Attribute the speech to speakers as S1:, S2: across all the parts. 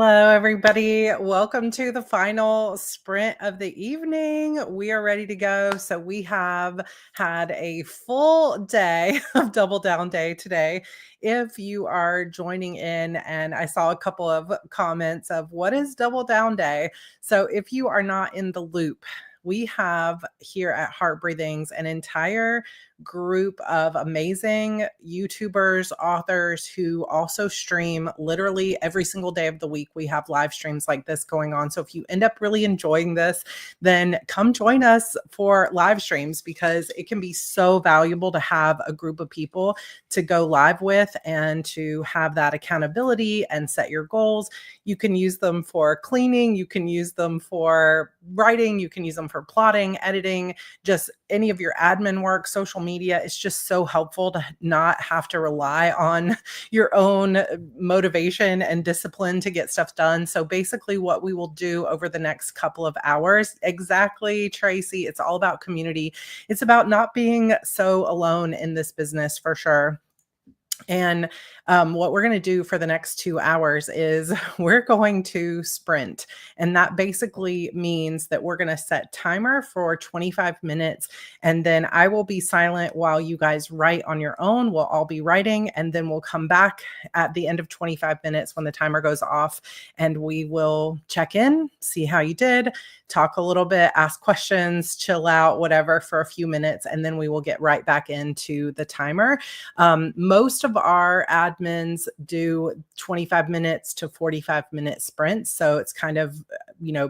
S1: Hello, everybody. Welcome to the final sprint of the evening. We are ready to go. So we have had a full day of Double Down Day today. If you are joining in, and I saw a couple of comments of what is Double Down Day. So if you are not in the loop, we have here at Heart Breathings an entire group of amazing YouTubers, authors who also stream literally every single day of the week. We have live streams like this going on. So if you end up really enjoying this, then come join us for live streams because it can be so valuable to have a group of people to go live with and to have that accountability and set your goals. You can use them for cleaning, you can use them for writing, you can use them for plotting, editing, just any of your admin work, social media. It's just so helpful to not have to rely on your own motivation and discipline to get stuff done. So basically what we will do over the next couple of hours, exactly, Tracy, it's all about community. It's about not being so alone in this business for sure. And what we're going to do for the next 2 hours is we're going to sprint. And that basically means that we're going to set timer for 25 minutes. And then I will be silent while you guys write on your own. We'll all be writing. And then we'll come back at the end of 25 minutes when the timer goes off. And we will check in, see how you did, talk a little bit, ask questions, chill out, whatever, for a few minutes. And then we will get right back into the timer. Most of our admins do 25 minutes to 45-minute sprints. So it's kind of,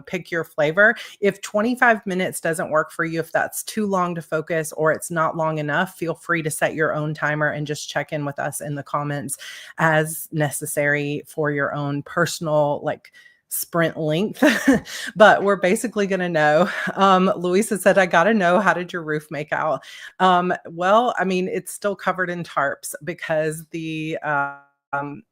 S1: pick your flavor. If 25 minutes doesn't work for you, if that's too long to focus or it's not long enough, feel free to set your own timer and just check in with us in the comments as necessary for your own personal, sprint length. But we're basically going to know. Louisa said, I got to know, how did your roof make out? Well, I mean, it's still covered in tarps because the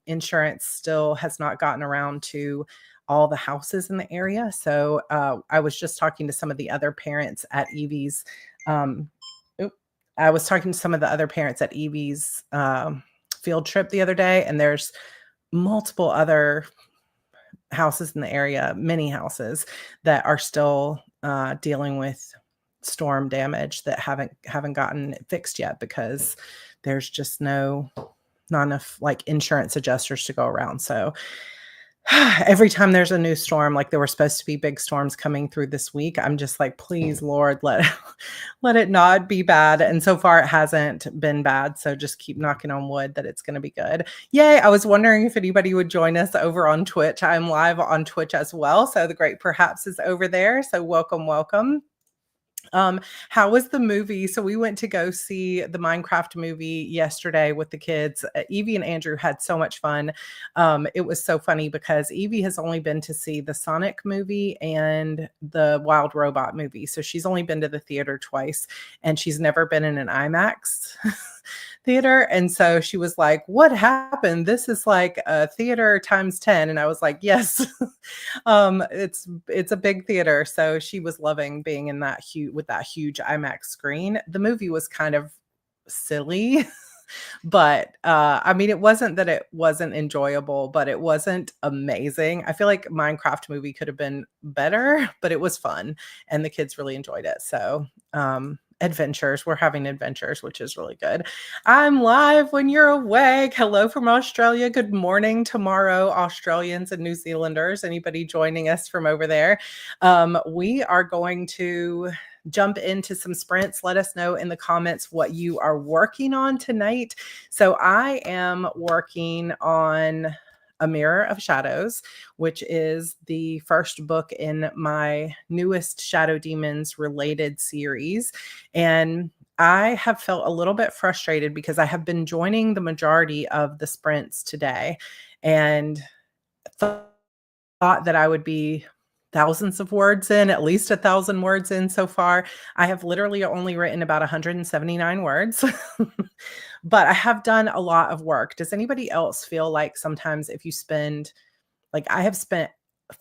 S1: insurance still has not gotten around to all the houses in the area. So I was just talking to some of the other parents at Evie's. I was talking to some of the other parents at Evie's field trip the other day, and there's multiple other houses in the area, many houses that are still dealing with storm damage that haven't gotten fixed yet because there's just not enough insurance adjusters to go around. So every time there's a new storm, there were supposed to be big storms coming through this week, I'm just like, please, Lord, let it not be bad. And so far it hasn't been bad. So just keep knocking on wood that it's going to be good. Yay. I was wondering if anybody would join us over on Twitch. I'm live on Twitch as well. So the Great Perhaps is over there. So welcome. How was the movie? So we went to go see the Minecraft movie yesterday with the kids. Evie and Andrew had so much fun. It was so funny because Evie has only been to see the Sonic movie and the Wild Robot movie. So she's only been to the theater twice and she's never been in an IMAX theater. And so she was like, what happened? This is like a theater times 10. And I was like, yes, it's a big theater. So she was loving being in that with that huge IMAX screen. The movie was kind of silly, but I mean, it wasn't that it wasn't enjoyable, but it wasn't amazing. I feel like Minecraft movie could have been better, but it was fun and the kids really enjoyed it. So we're having adventures, which is really good. I'm live when you're awake. Hello from Australia. Good morning tomorrow, Australians and New Zealanders. Anybody joining us from over there? We are going to jump into some sprints. Let us know in the comments what you are working on tonight. So I am working on A Mirror of Shadows, which is the first book in my newest Shadow Demons related series. And I have felt a little bit frustrated because I have been joining the majority of the sprints today and thought that I would be thousands of words in, at least 1,000 words in so far. I have literally only written about 179 words, but I have done a lot of work. Does anybody else feel like sometimes if you spend, I have spent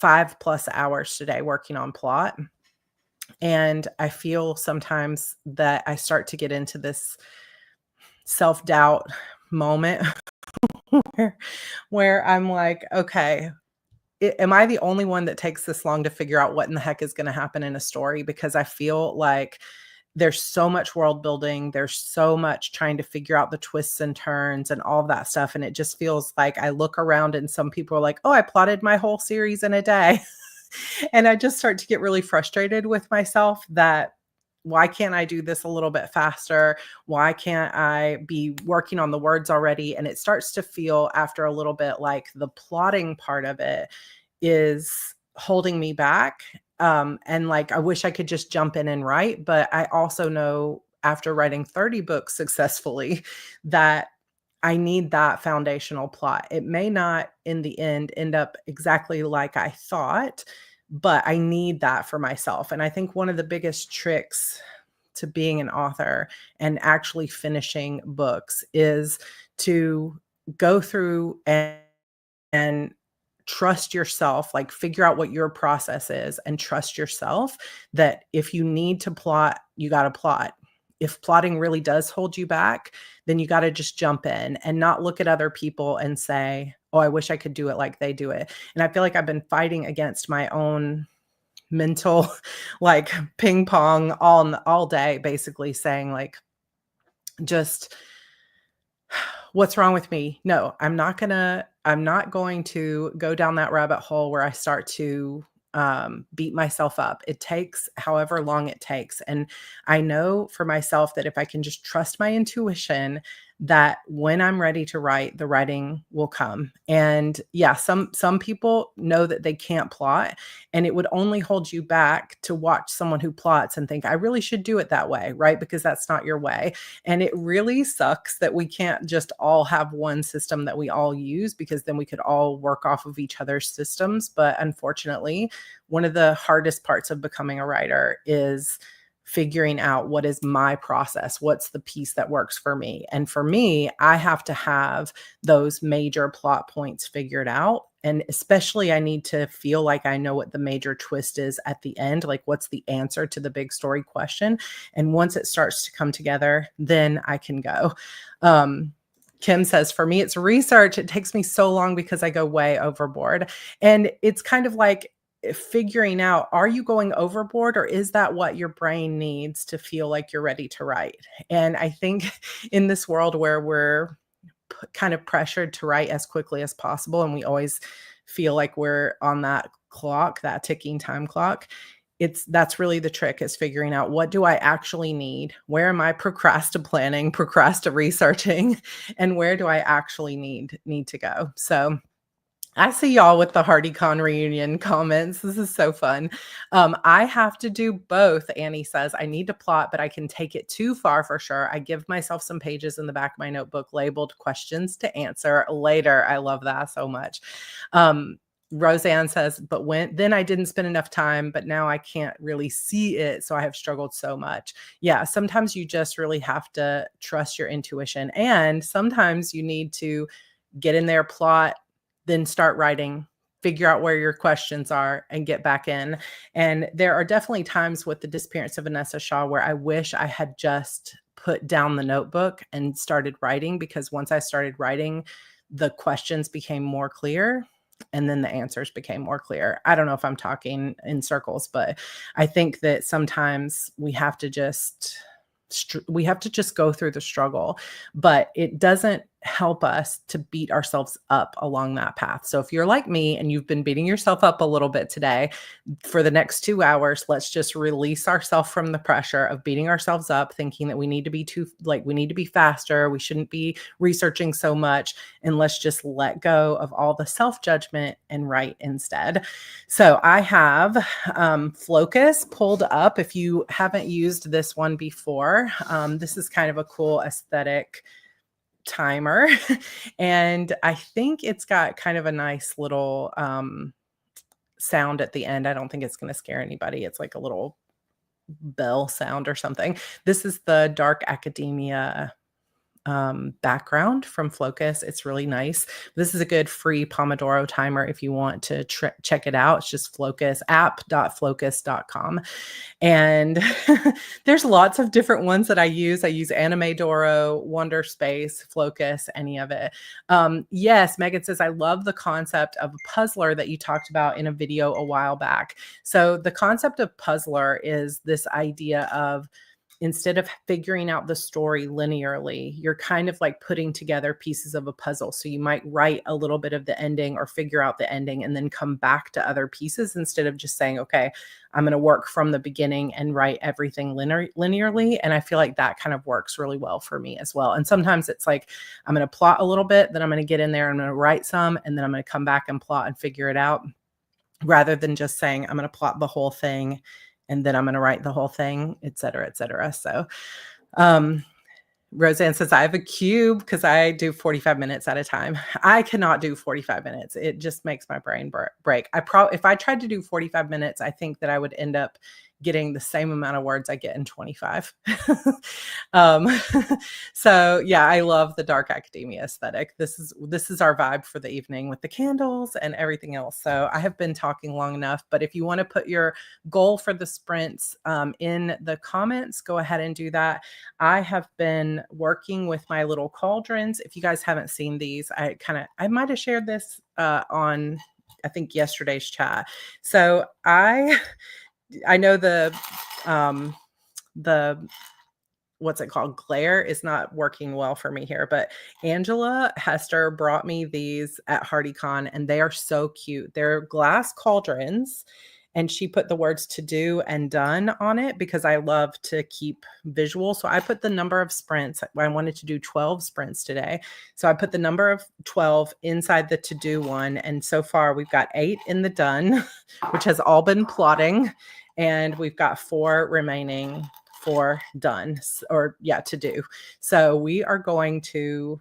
S1: 5+ hours today working on plot, and I feel sometimes that I start to get into this self-doubt moment where I'm like, okay, am I the only one that takes this long to figure out what in the heck is gonna happen in a story? Because I feel like there's so much world building, there's so much trying to figure out the twists and turns and all of that stuff, and it just feels like I look around and some people are like, "Oh, I plotted my whole series in a day." And I just start to get really frustrated with myself that why can't I do this a little bit faster? Why can't I be working on the words already? And it starts to feel after a little bit like the plotting part of it is holding me back. And like I wish I could just jump in and write, but I also know after writing 30 books successfully that I need that foundational plot. It may not in the end up exactly like I thought, but I need that for myself. And I think one of the biggest tricks to being an author and actually finishing books is to go through and trust yourself, like figure out what your process is and trust yourself that if you need to plot, you got to plot. If plotting really does hold you back, then you got to just jump in and not look at other people and say, "Oh, I wish I could do it like they do it." And I feel like I've been fighting against my own mental like ping pong all day basically saying like just what's wrong with me? No, I'm not going to go down that rabbit hole where I start to beat myself up. It takes however long it takes. And I know for myself that if I can just trust my intuition, that when I'm ready to write, the writing will come. And yeah, some people know that they can't plot, and it would only hold you back to watch someone who plots and think, I really should do it that way, right? Because that's not your way. And it really sucks that we can't just all have one system that we all use because then we could all work off of each other's systems. But unfortunately, one of the hardest parts of becoming a writer is figuring out what is my process, what's the piece that works for me. And for me, I have to have those major plot points figured out. And especially, I need to feel like I know what the major twist is at the end, like what's the answer to the big story question. And once it starts to come together, then I can go. Kim says, for me, it's research. It takes me so long because I go way overboard. And it's kind of like, figuring out, are you going overboard or is that what your brain needs to feel like you're ready to write? And I think in this world where we're kind of pressured to write as quickly as possible and we always feel like we're on that clock, that ticking time clock, that's really the trick, is figuring out what do I actually need? Where am I procrastinating, researching, and where do I actually need to go? So I see y'all with the HardyCon reunion comments. This is so fun. I have to do both. Annie says, I need to plot, but I can take it too far for sure. I give myself some pages in the back of my notebook labeled questions to answer later. I love that so much. Roseanne says, but then I didn't spend enough time, but now I can't really see it. So I have struggled so much. Yeah, sometimes you just really have to trust your intuition. And sometimes you need to get in there, plot, then start writing, figure out where your questions are, and get back in. And there are definitely times with the disappearance of Vanessa Shaw where I wish I had just put down the notebook and started writing, because once I started writing, the questions became more clear and then the answers became more clear. I don't know if I'm talking in circles, but I think that sometimes we have to just go through the struggle, but it doesn't help us to beat ourselves up along that path. So if you're like me and you've been beating yourself up a little bit today, for the next 2 hours, let's just release ourselves from the pressure of beating ourselves up, thinking that we need to be faster. We shouldn't be researching so much. And let's just let go of all the self-judgment and write instead. So I have Flocus pulled up. If you haven't used this one before, this is kind of a cool aesthetic timer. And I think it's got kind of a nice little sound at the end. I don't think it's going to scare anybody. It's like a little bell sound or something. This is the Dark Academia background from Focus. It's really nice. This is a good free Pomodoro timer if you want to check it out. It's just Focus app.focus.com. And there's lots of different ones that I use. I use Anime Doro, Wonder Space, Focus, any of it. Yes, Megan says, I love the concept of a puzzler that you talked about in a video a while back. So the concept of puzzler is this idea of instead of figuring out the story linearly, you're kind of like putting together pieces of a puzzle. So you might write a little bit of the ending or figure out the ending and then come back to other pieces instead of just saying, okay, I'm going to work from the beginning and write everything linearly. And I feel like that kind of works really well for me as well. And sometimes it's like, I'm going to plot a little bit, then I'm going to get in there, I'm going to write some, and then I'm going to come back and plot and figure it out rather than just saying, I'm going to plot the whole thing and then I'm going to write the whole thing, et cetera, et cetera. So, um, Roseanne says, I have a cube because I do 45 minutes at a time. I cannot do 45 minutes. It just makes my brain break. If I tried to do 45 minutes, I think that I would end up getting the same amount of words I get in 25. um, so yeah, I love the dark academia aesthetic. This is our vibe for the evening with the candles and everything else. So I have been talking long enough, but if you want to put your goal for the sprints in the comments, go ahead and do that. I have been working with my little cauldrons. If you guys haven't seen these, I might have shared this on, I think, yesterday's chat. So I know the what's it called? Glare is not working well for me here, but Angela Hester brought me these at HardyCon and they are so cute. They're glass cauldrons and she put the words to do and done on it because I love to keep visual. So I put the number of sprints. I wanted to do 12 sprints today. So I put the number of 12 inside the to do one. And so far we've got 8 in the done, which has all been plotting. And we've got 4 remaining for done to do. So we are going to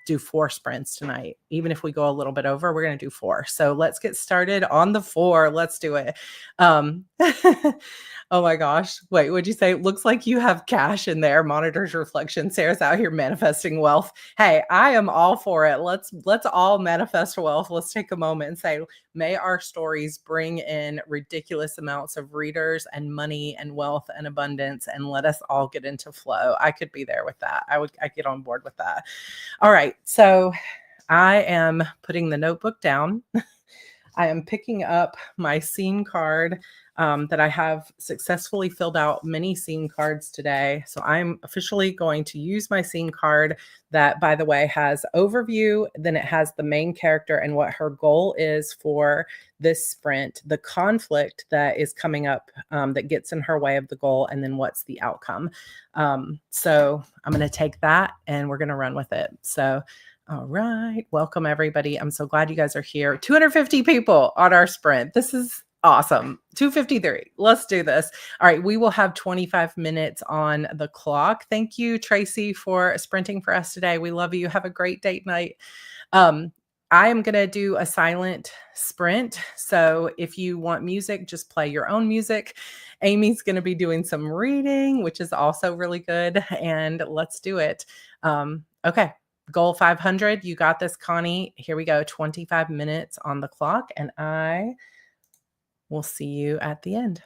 S1: do 4 sprints tonight. Even if we go a little bit over, we're going to do 4. So let's get started on the 4. Let's do it. Oh my gosh. Wait, what'd you say? Looks like you have cash in there. Monitor's reflection. Sarah's out here manifesting wealth. Hey, I am all for it. Let's all manifest wealth. Let's take a moment and say, may our stories bring in ridiculous amounts of readers and money and wealth and abundance, and let us all get into flow. I could be there with that. I'd get on board with that. All right. So I am putting the notebook down. I am picking up my scene card that I have successfully filled out many scene cards today. So I'm officially going to use my scene card that, by the way, has overview, then it has the main character and what her goal is for this sprint, the conflict that is coming up that gets in her way of the goal, and then what's the outcome. So I'm going to take that and we're going to run with it. So all right. Welcome, everybody. I'm so glad you guys are here. 250 people on our sprint. This is awesome. 253. Let's do this. All right. We will have 25 minutes on the clock. Thank you, Tracy, for sprinting for us today. We love you. Have a great date night. I am going to do a silent sprint. So if you want music, just play your own music. Amy's going to be doing some reading, which is also really good. And let's do it. Okay. Goal 500. You got this, Connie. Here we go. 25 minutes on the clock, and I will see you at the end.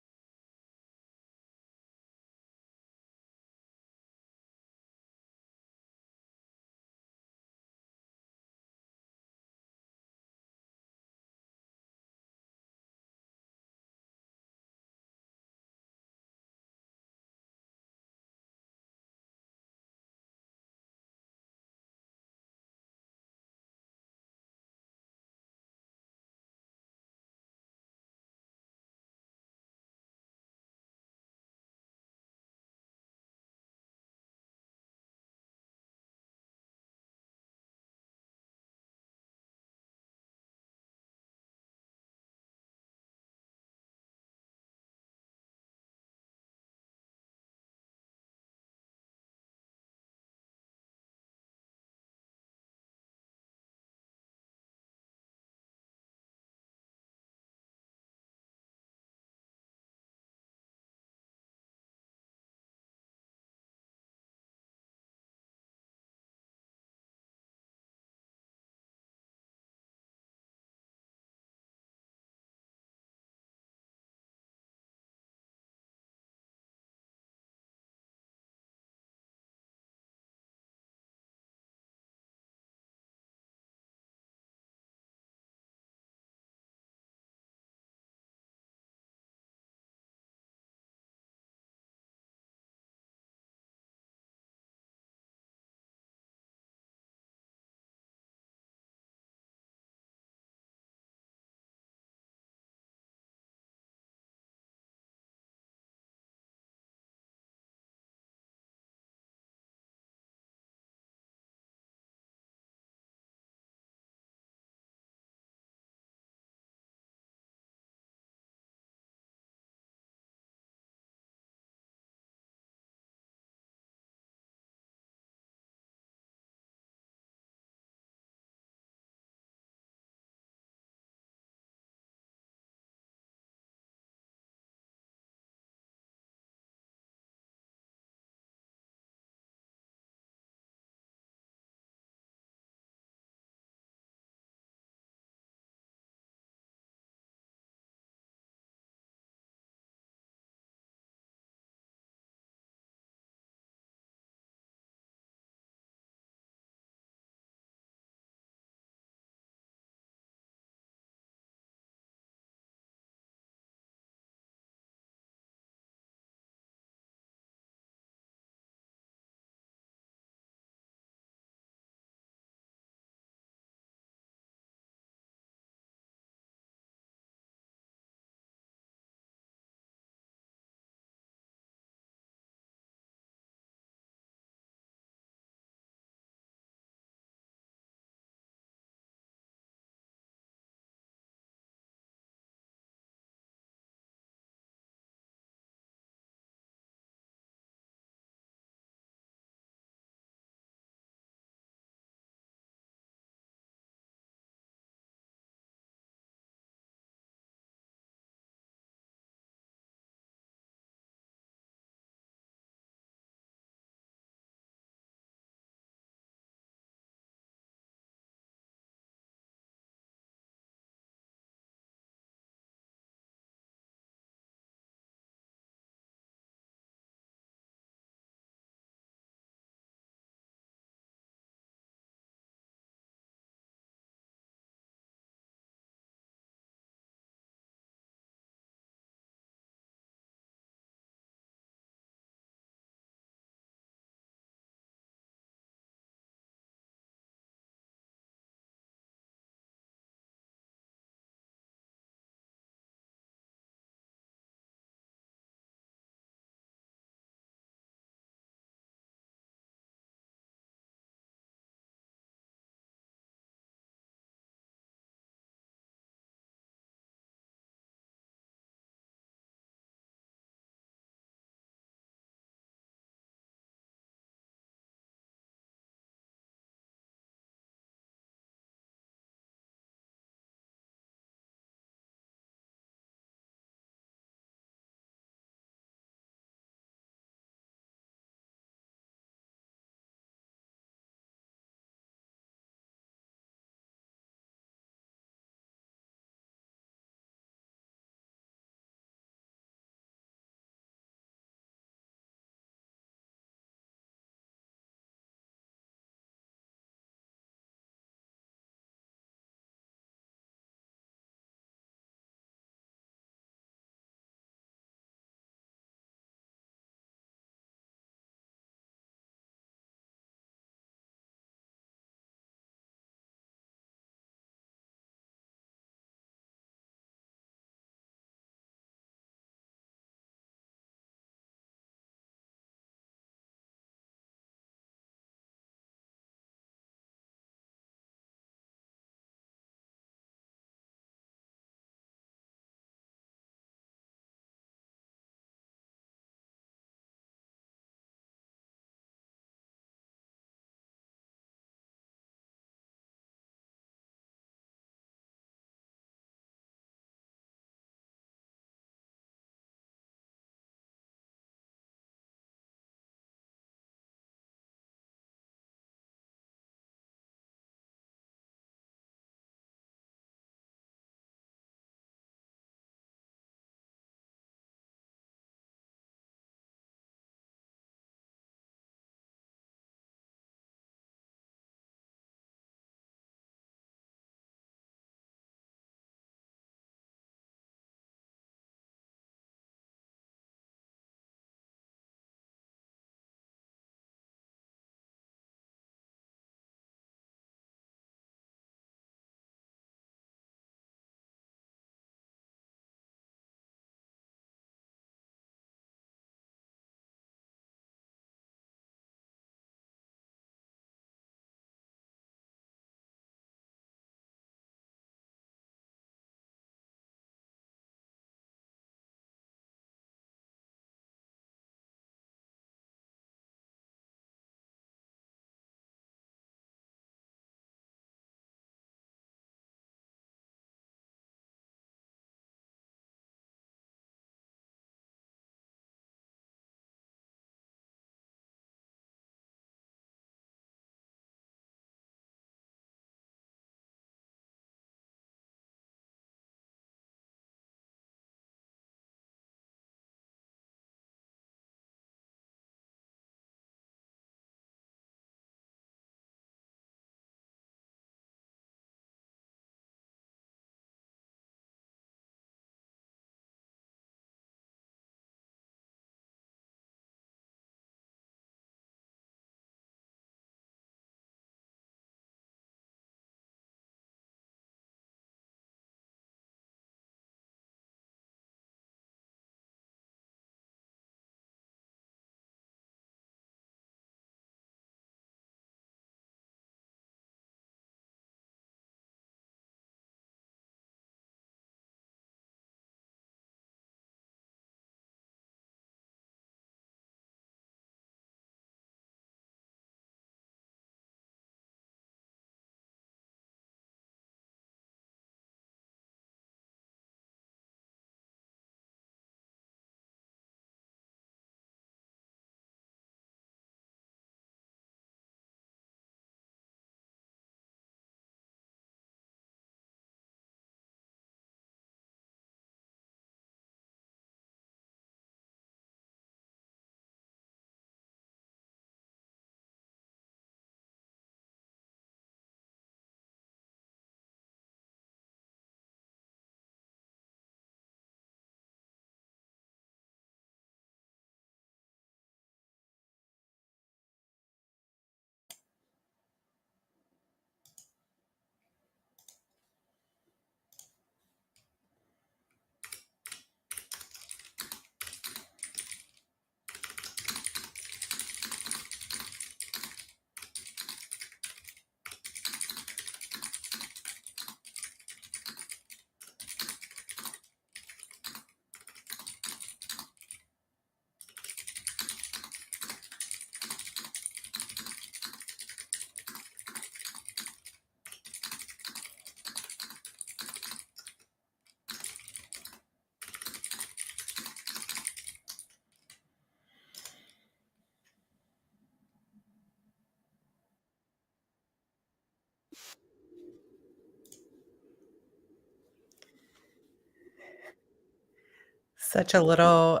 S1: Such a little,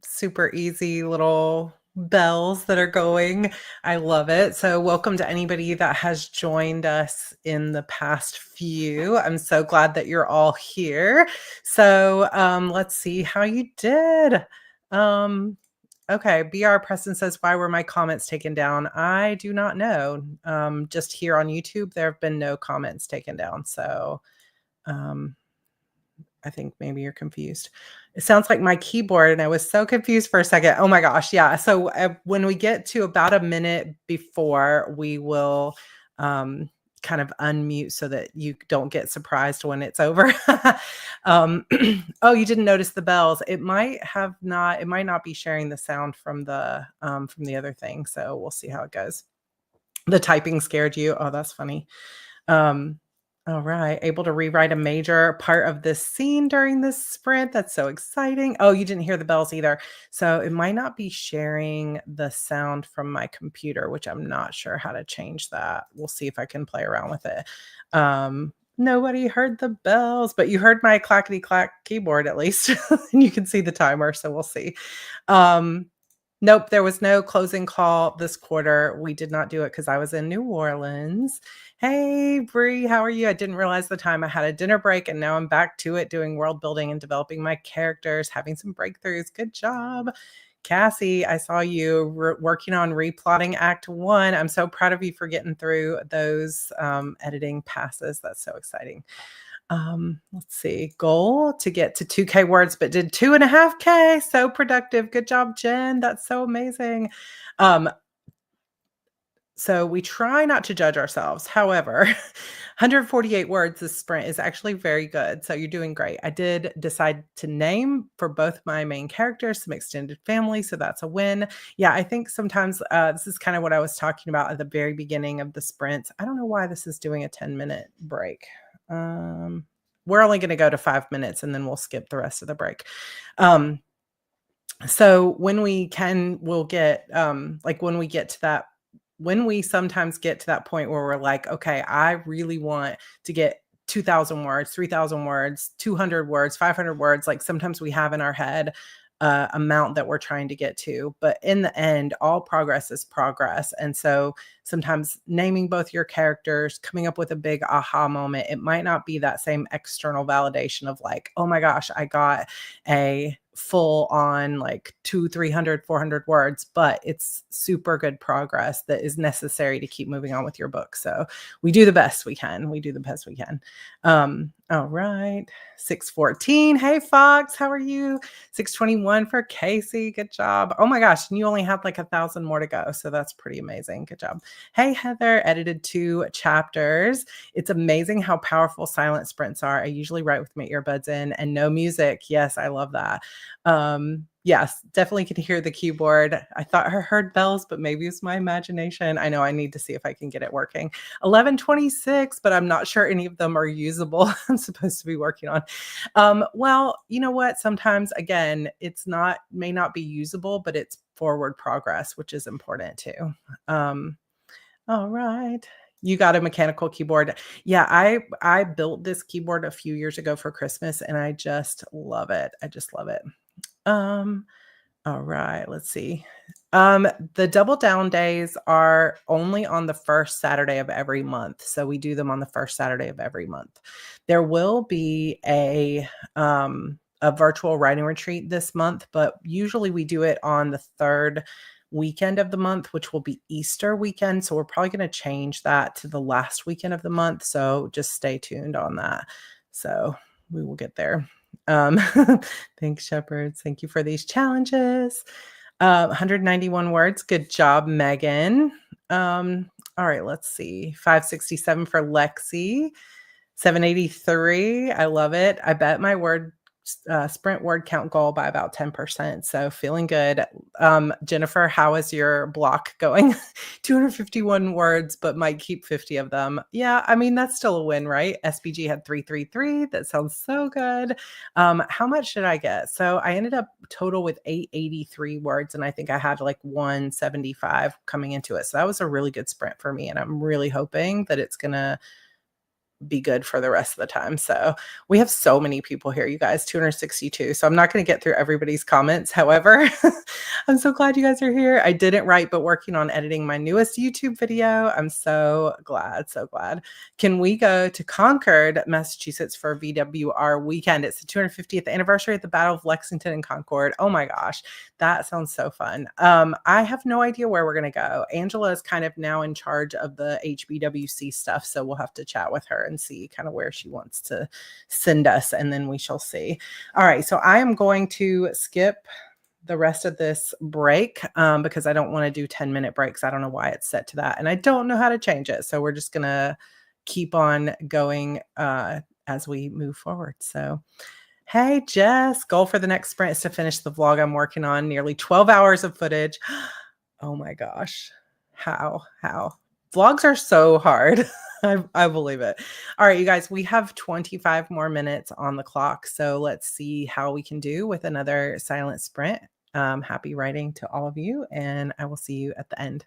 S1: super easy little bells that are going. I love it. So welcome to anybody that has joined us in the past few. I'm so glad that you're all here. So, let's see how you did. Um, okay, BR Preston says, "Why were my comments taken down?" I do not know. Just here on YouTube, there have been no comments taken down. So, um I think maybe you're confused. It sounds like my keyboard, and I was so confused for a second. Oh my gosh, yeah. So when we get to about a minute before, we will um, kind of unmute so that you don't get surprised when it's over. um, oh, you didn't notice the bells. It might have not. It might not be sharing the sound from the other thing. So we'll see how it goes. The typing scared you. Oh, that's funny. Um, all right, able to rewrite a major part of this scene during this sprint. That's so exciting. Oh, you didn't hear the bells either. So it might not be sharing the sound from my computer, which I'm not sure how to change that. We'll see if I can play around with it. Nobody heard the bells, but you heard my clackety clack keyboard at least, and you can see the timer. So we'll see. Um, Nope, there was no closing call this quarter. We did not do it because I was in New Orleans. Hey, Bree, how are you? I didn't realize the time. I had a dinner break and now I'm back to it, doing world building and developing my characters, having some breakthroughs. Good job. Cassie, I saw you working on replotting Act 1. I'm so proud of you for getting through those editing passes. That's so exciting. Let's see, goal to get to 2K words, but did 2.5K. So productive. Good job, Jen. That's so amazing. Um, so we try not to judge ourselves. However, 148 words this sprint is actually very good. So you're doing great. I did decide to name for both my main characters some extended family. So that's a win. Yeah, I think sometimes this is kind of what I was talking about at the very beginning of the sprints. I don't know why this is doing a 10-minute break. We're only going to go to 5 minutes and then we'll skip the rest of the break. So when we can, we'll get like when we get to that, when we sometimes get to that point where we're like, okay, I really want to get 2,000 words, 3,000 words, 200 words, 500 words. Like sometimes we have in our head amount that we're trying to get to, but in the end, all progress is progress. And so sometimes naming both your characters, coming up with a big aha moment, it might not be that same external validation of like, oh my gosh, I got a full on like 200, 300, 400 words, but it's super good progress that is necessary to keep moving on with your book. So we do the best we can. We do the best we can. All right. 614. Hey, Fox, how are you? 621 for Casey. Good job. Oh my gosh. And you only have like 1,000 more to go. So that's pretty amazing. Good job. Hey, Heather, edited 2 chapters. It's amazing how powerful silent sprints are. I usually write with my earbuds in and no music. Yes, I love that. Yes, definitely can hear the keyboard. I thought I heard bells, but maybe it's my imagination. I know I need to see if I can get it working. 1126, but I'm not sure any of them are usable. I'm supposed to be working on. Well, you know what? Sometimes, again, may not be usable, but it's forward progress, which is important too. All right. You got a mechanical keyboard. Yeah, I built this keyboard a few years ago for Christmas and I just love it. I just love it. All right, let's see. The double down days are only on the first Saturday of every month. So we do them on the first Saturday of every month. There will be a virtual writing retreat this month, but usually we do it on the third weekend of the month, which will be Easter weekend. So we're probably going to change that to the last weekend of the month. So just stay tuned on that. So we will get there. Thanks, Shepherds. Thank you for these challenges. 191 words. Good job, Megan. All right, let's see. 567 for Lexi. 783. I love it. I bet my sprint word count goal by about 10%. So feeling good. Jennifer, how is your block going? 251 words, but might keep 50 of them. Yeah, I mean, that's still a win, right? SBG had 333. That sounds so good. How much did I get? So I ended up total with 883 words, and I think I had like 175 coming into it. So that was a really good sprint for me. And I'm really hoping that it's going to be good for the rest of the time. So we have so many people here, you guys, 262. So I'm not going to get through everybody's comments. However, I'm so glad you guys are here. I didn't write, but working on editing my newest YouTube video. I'm so glad, so glad. Can we go to Concord, Massachusetts for VWR weekend? It's the 250th anniversary of the Battle of Lexington and Concord. Oh my gosh, that sounds so fun. I have no idea where we're going to go. Angela is kind of now in charge of the HBWC stuff, so we'll have to chat with her and see kind of where she wants to send us, and then we shall see. All right, so I am going to skip the rest of this break because I don't want to do 10-minute breaks. I don't know why it's set to that, and I don't know how to change it. So we're just going to keep on going as we move forward. So hey, Jess, goal for the next sprint is to finish the vlog I'm working on. Nearly 12 hours of footage. Oh my gosh. How? Vlogs are so hard. I believe it. All right, you guys, we have 25 more minutes on the clock. So let's see how we can do with another silent sprint. Happy writing to all of you, and I will see you at the end.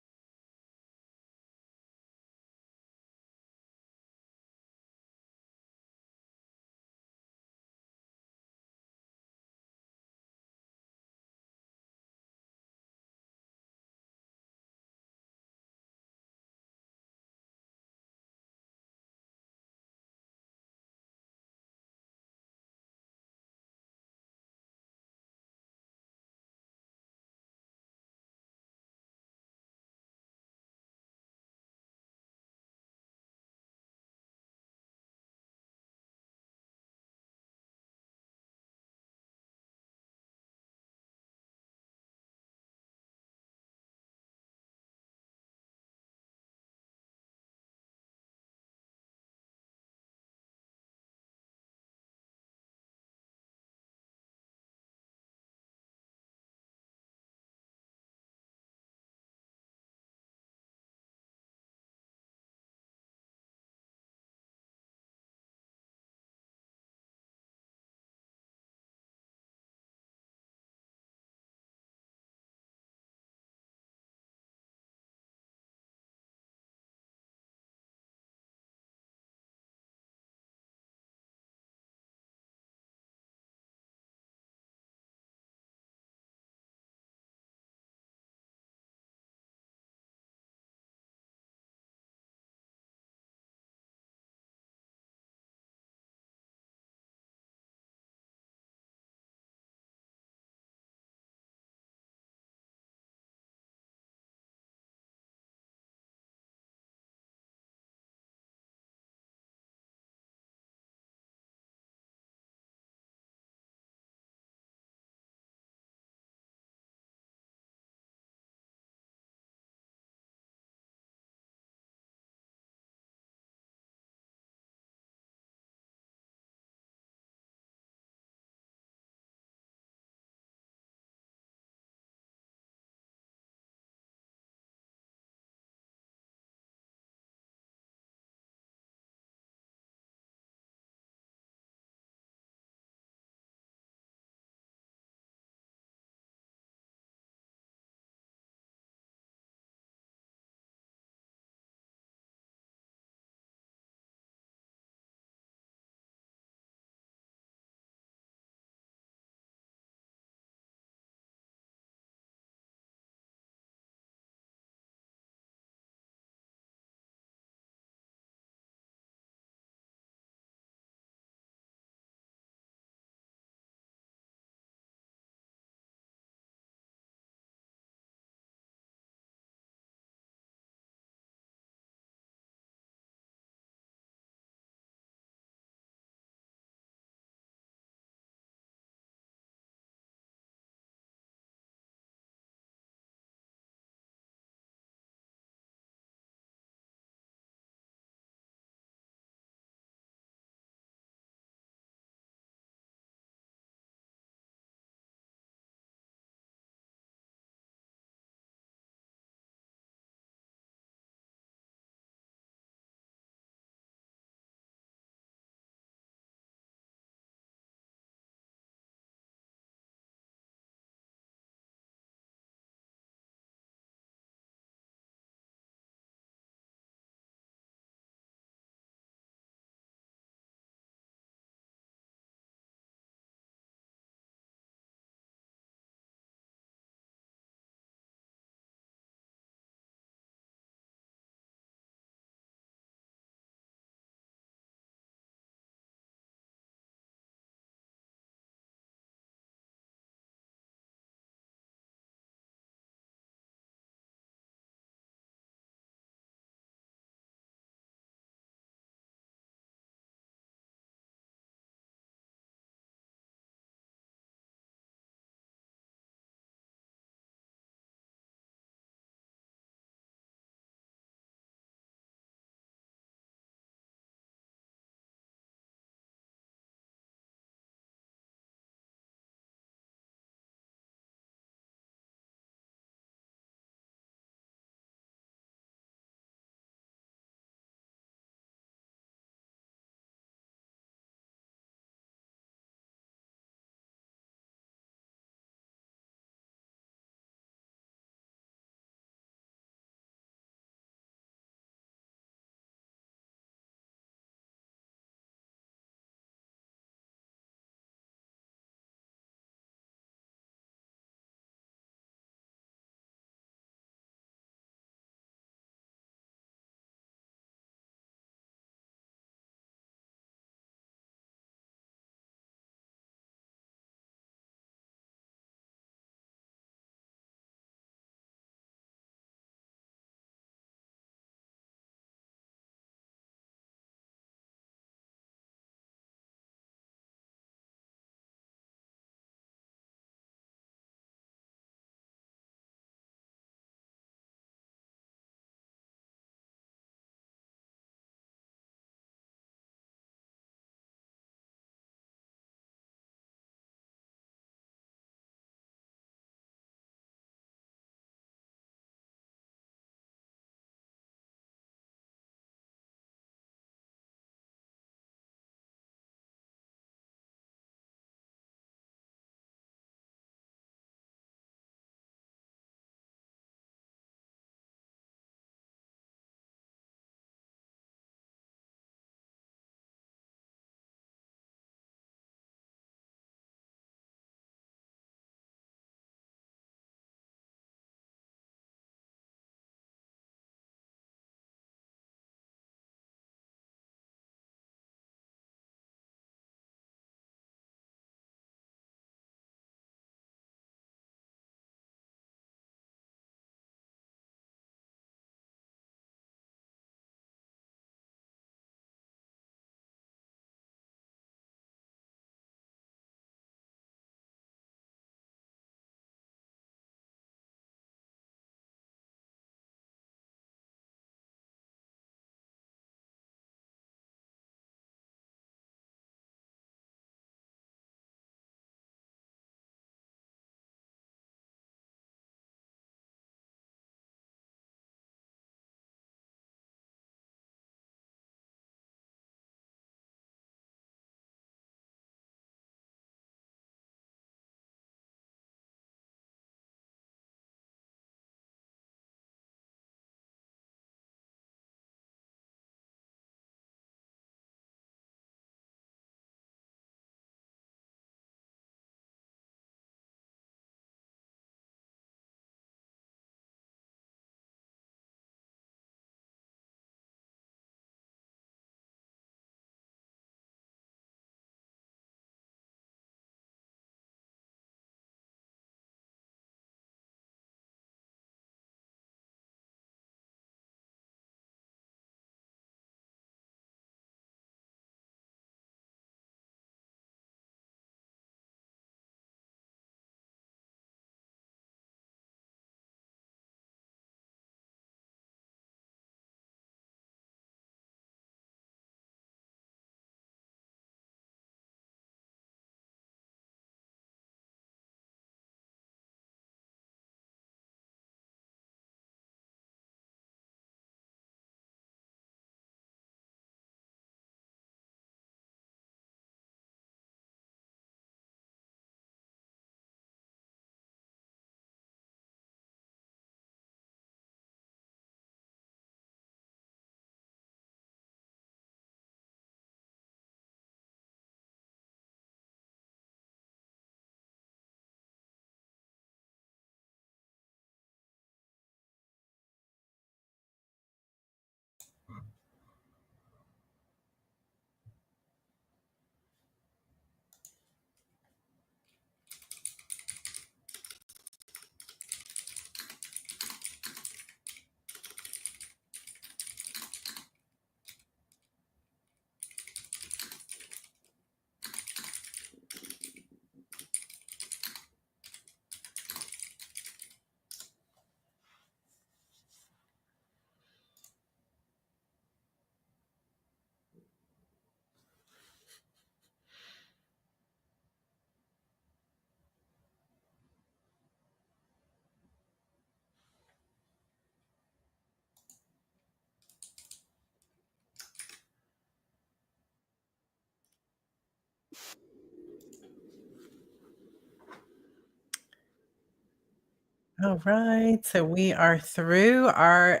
S1: All right. So we are through our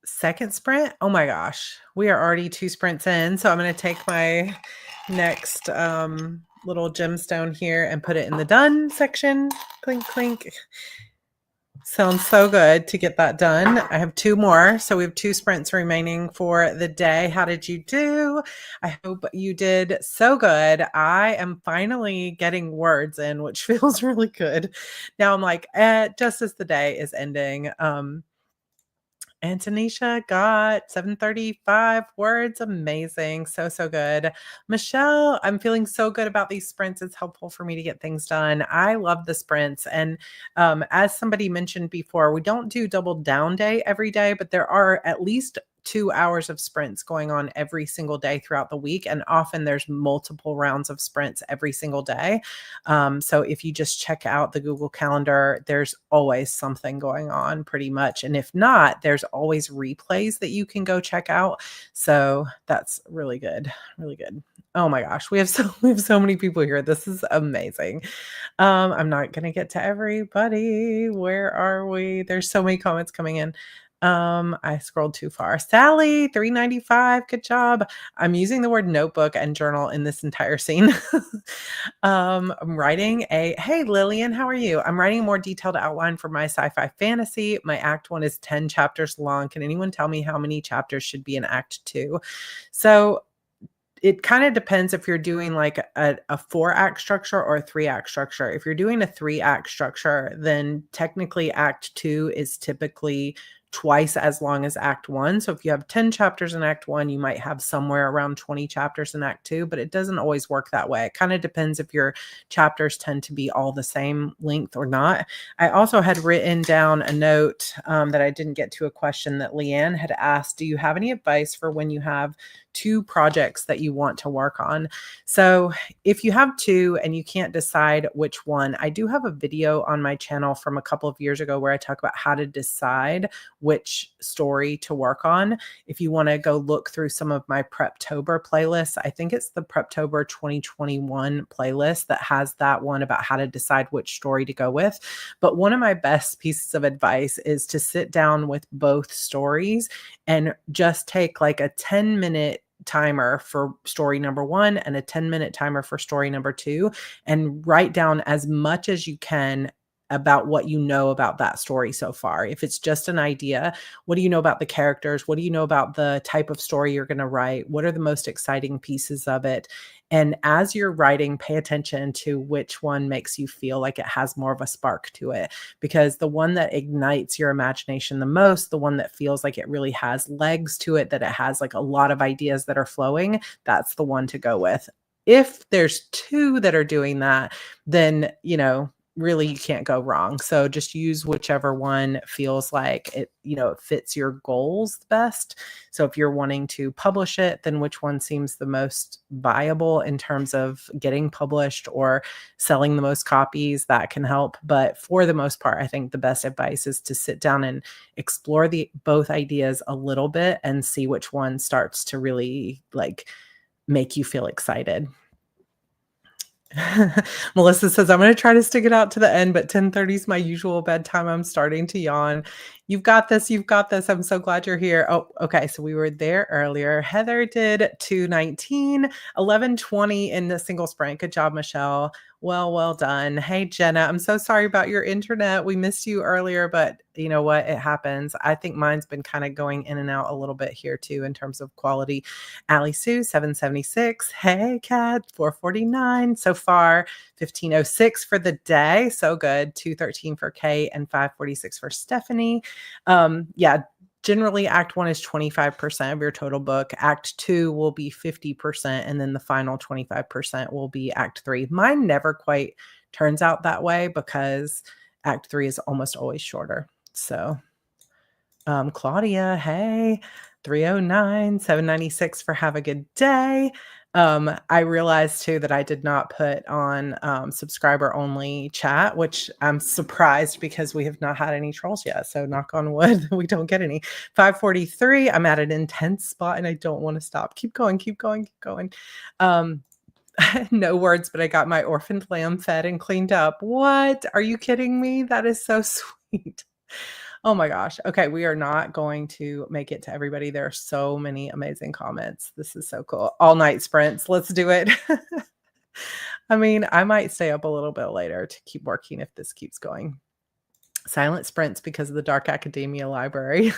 S1: second sprint. Oh my gosh. We are already 2 sprints in. So I'm going to take my next little gemstone here and put it in the done section. Clink, clink. Sounds so good to get that done. I have 2 more. So we have 2 sprints remaining for the day. How did you do? I hope you did so good. I am finally getting words in, which feels really good. Now I'm like, just as the day is ending. And Tanisha got 735 words. Amazing. So, so good. Michelle, I'm feeling so good about these sprints. It's helpful for me to get things done. I love the sprints. And as somebody mentioned before, we don't do double down day every day, but there are at least 2 hours of sprints going on every single day throughout the week. And often there's multiple rounds of sprints every single day. So if you just check out the Google Calendar, there's always something going on pretty much. And if not, there's always replays that you can go check out. So that's really good. Really good. Oh my gosh, we have so many people here. This is amazing. I'm not gonna get to everybody. Where are we? There's so many comments coming in. I scrolled too far. Sally, 395. Good job. I'm using the word notebook and journal in this entire scene. I'm writing hey Lillian, how are you? I'm writing a more detailed outline for my sci-fi fantasy. My act 1 is 10 chapters long. Can anyone tell me how many chapters should be in act 2? So it kind of depends if you're doing like a 4-act structure or a 3-act structure. If you're doing a 3-act structure, then technically act 2 is typically twice as long as act 1. So if you have 10 chapters in act 1, you might have somewhere around 20 chapters in act 2, but it doesn't always work that way. It kind of depends if your chapters tend to be all the same length or not. I also had written down a note that I didn't get to, a question that Leanne had asked. Do you have any advice for when you have 2 projects that you want to work on? So if you have 2 and you can't decide which one, I do have a video on my channel from a couple of years ago where I talk about how to decide which story to work on. If you want to go look through some of my Preptober playlists, I think it's the Preptober 2021 playlist that has that one about how to decide which story to go with. But one of my best pieces of advice is to sit down with both stories and just take like a 10-minute timer for story number 1 and a 10-minute timer for story number 2, and write down as much as you can about what you know about that story so far. If it's just an idea, what do you know about the characters? What do you know about the type of story you're going to write? What are the most exciting pieces of it? And as you're writing, pay attention to which one makes you feel like it has more of a spark to it, because the one that ignites your imagination the most, the one that feels like it really has legs to it, that it has like a lot of ideas that are flowing, that's the one to go with. If there's 2 that are doing that, then, really you can't go wrong. So just use whichever one feels like it, it fits your goals the best. So if you're wanting to publish it, then which one seems the most viable in terms of getting published or selling the most copies, that can help. But for the most part, I think the best advice is to sit down and explore both ideas a little bit and see which one starts to really like make you feel excited. Melissa says, I'm going to try to stick it out to the end, but 10:30 is my usual bedtime. I'm starting to yawn. You've got this. You've got this. I'm so glad you're here. Oh, okay. So we were there earlier. Heather did 2:19, 11:20 in the single sprint. Good job, Michelle. Well done. Hey, Jenna, I'm so sorry about your internet. We missed you earlier, but you know what? It happens. I think mine's been kind of going in and out a little bit here too in terms of quality. Allie Sue, 776. Hey, Kat, 449 so far. 1506 for the day. So good. 213 for Kate and 546 for Stephanie. Yeah, generally act 1 is 25% of your total book. Act 2 will be 50%. And then the final 25% will be act 3. Mine never quite turns out that way because act 3 is almost always shorter. So Claudia, hey, 309, 796 for have a good day. I realized too that I did not put on subscriber only chat, which I'm surprised because we have not had any trolls yet. So knock on wood, we don't get any. 543, I'm at an intense spot and I don't want to stop. Keep going, keep going, keep going. No words, but I got my orphaned lamb fed and cleaned up. What? Are you kidding me? That is so sweet. Oh my gosh. Okay, we are not going to make it to everybody. There are so many amazing comments. This is so cool. All night sprints. Let's do it. I mean, I might stay up a little bit later to keep working if this keeps going. Silent sprints because of the dark academia library.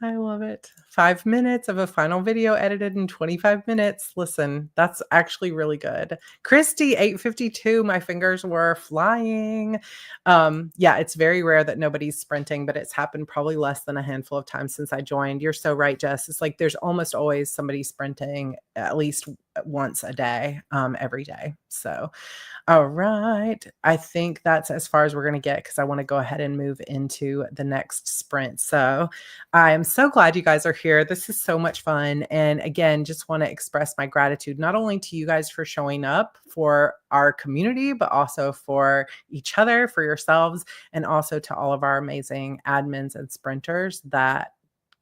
S1: I love it. 5 minutes of a final video edited in 25 minutes. Listen, that's actually really good. Christy, 8:52, my fingers were flying. Yeah, it's very rare that nobody's sprinting, but it's happened probably less than a handful of times since I joined. You're so right, Jess. It's like there's almost always somebody sprinting at least once a day, every day. So all right. I think that's as far as we're going to get because I want to go ahead and move into the next sprint. So I am so glad you guys are here. This is so much fun. And again, just want to express my gratitude not only to you guys for showing up for our community, but also for each other, for yourselves, and also to all of our amazing admins and sprinters that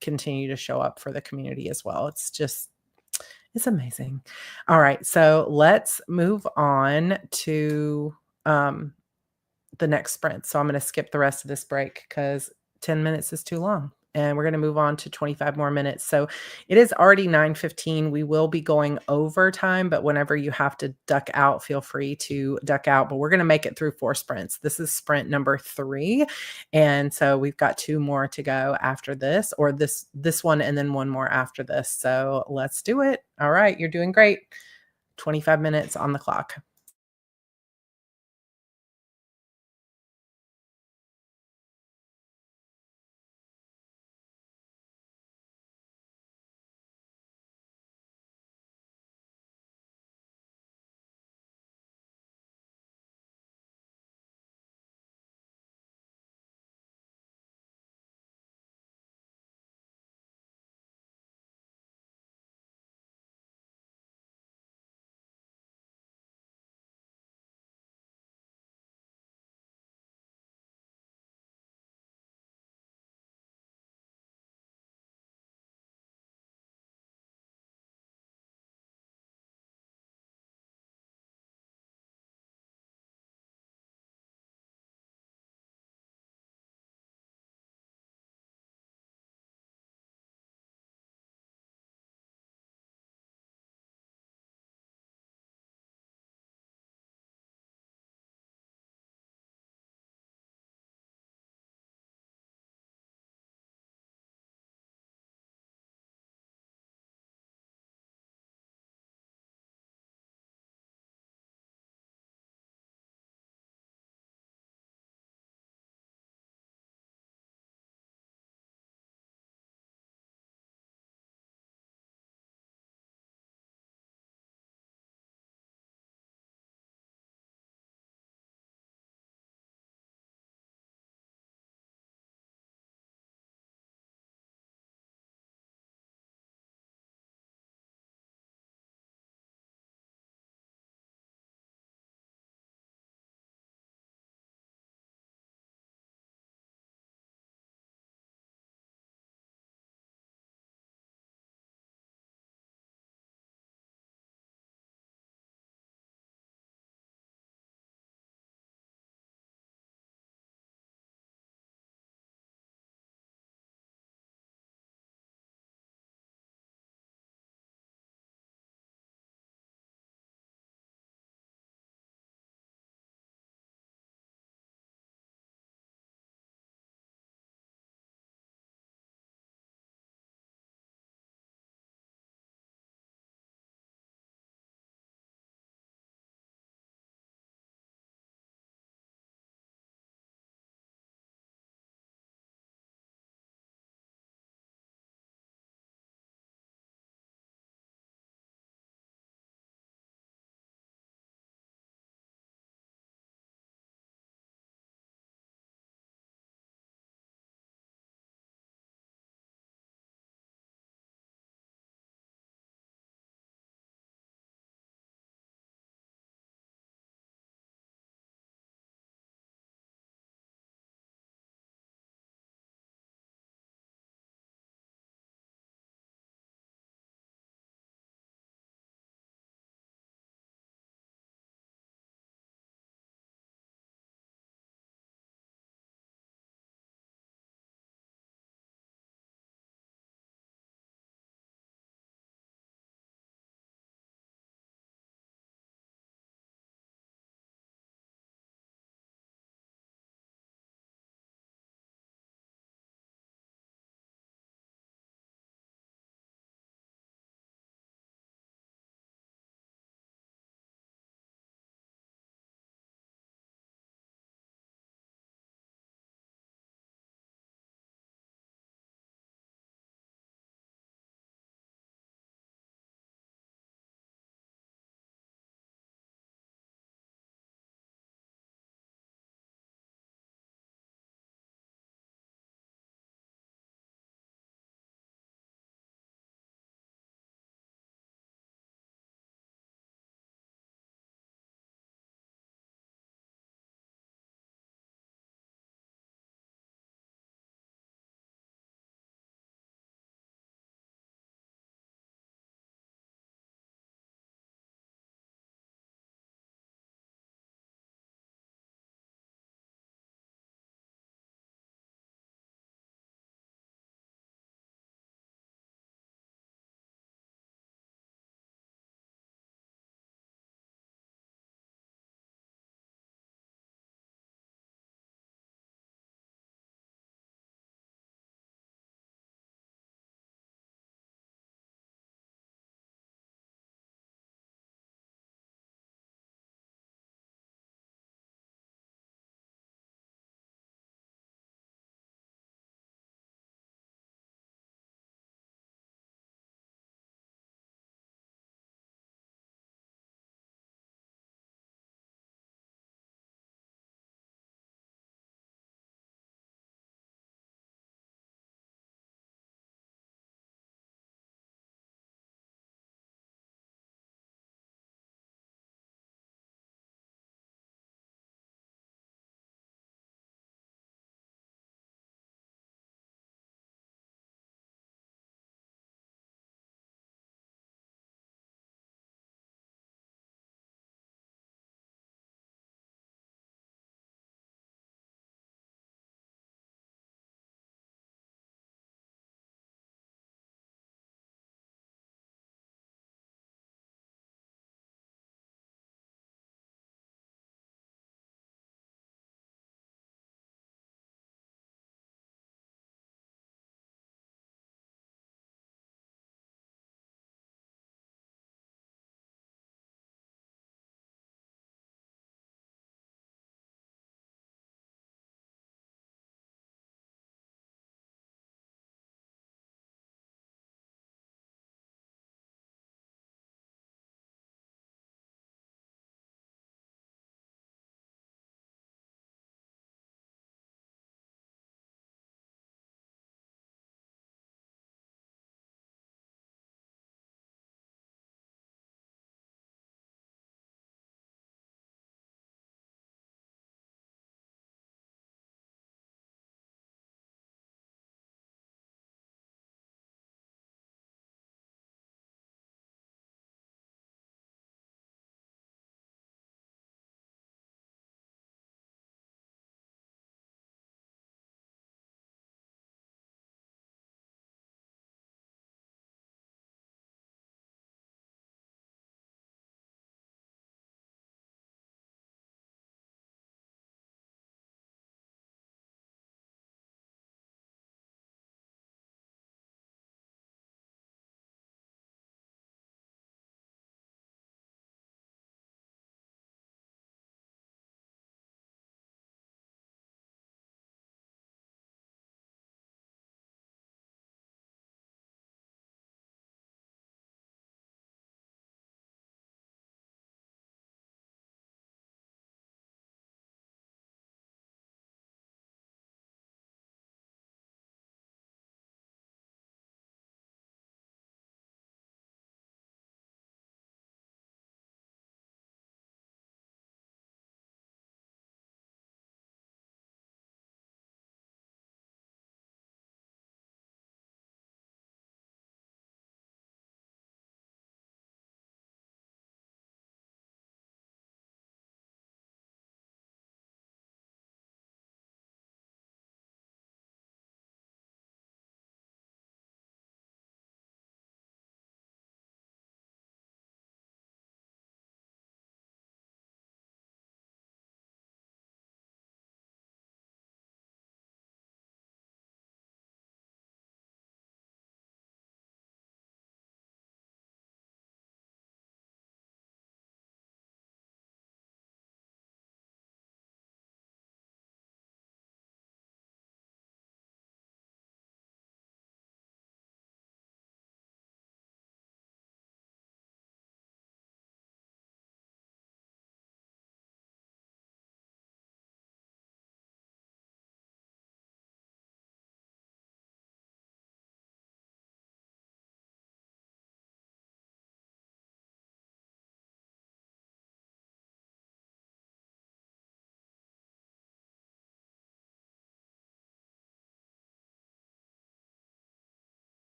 S1: continue to show up for the community as well. It's amazing. All right, so let's move on to the next sprint. So I'm going to skip the rest of this break because 10 minutes is too long. And we're going to move on to 25 more minutes. So it is already 9:15. We will be going over time, but whenever you have to duck out, feel free to duck out. But we're going to make it through 4 sprints. This is sprint number 3. And so we've got 2 more to go after this, or this one and then one more after this. So let's do it. All right, you're doing great. 25 minutes on the clock.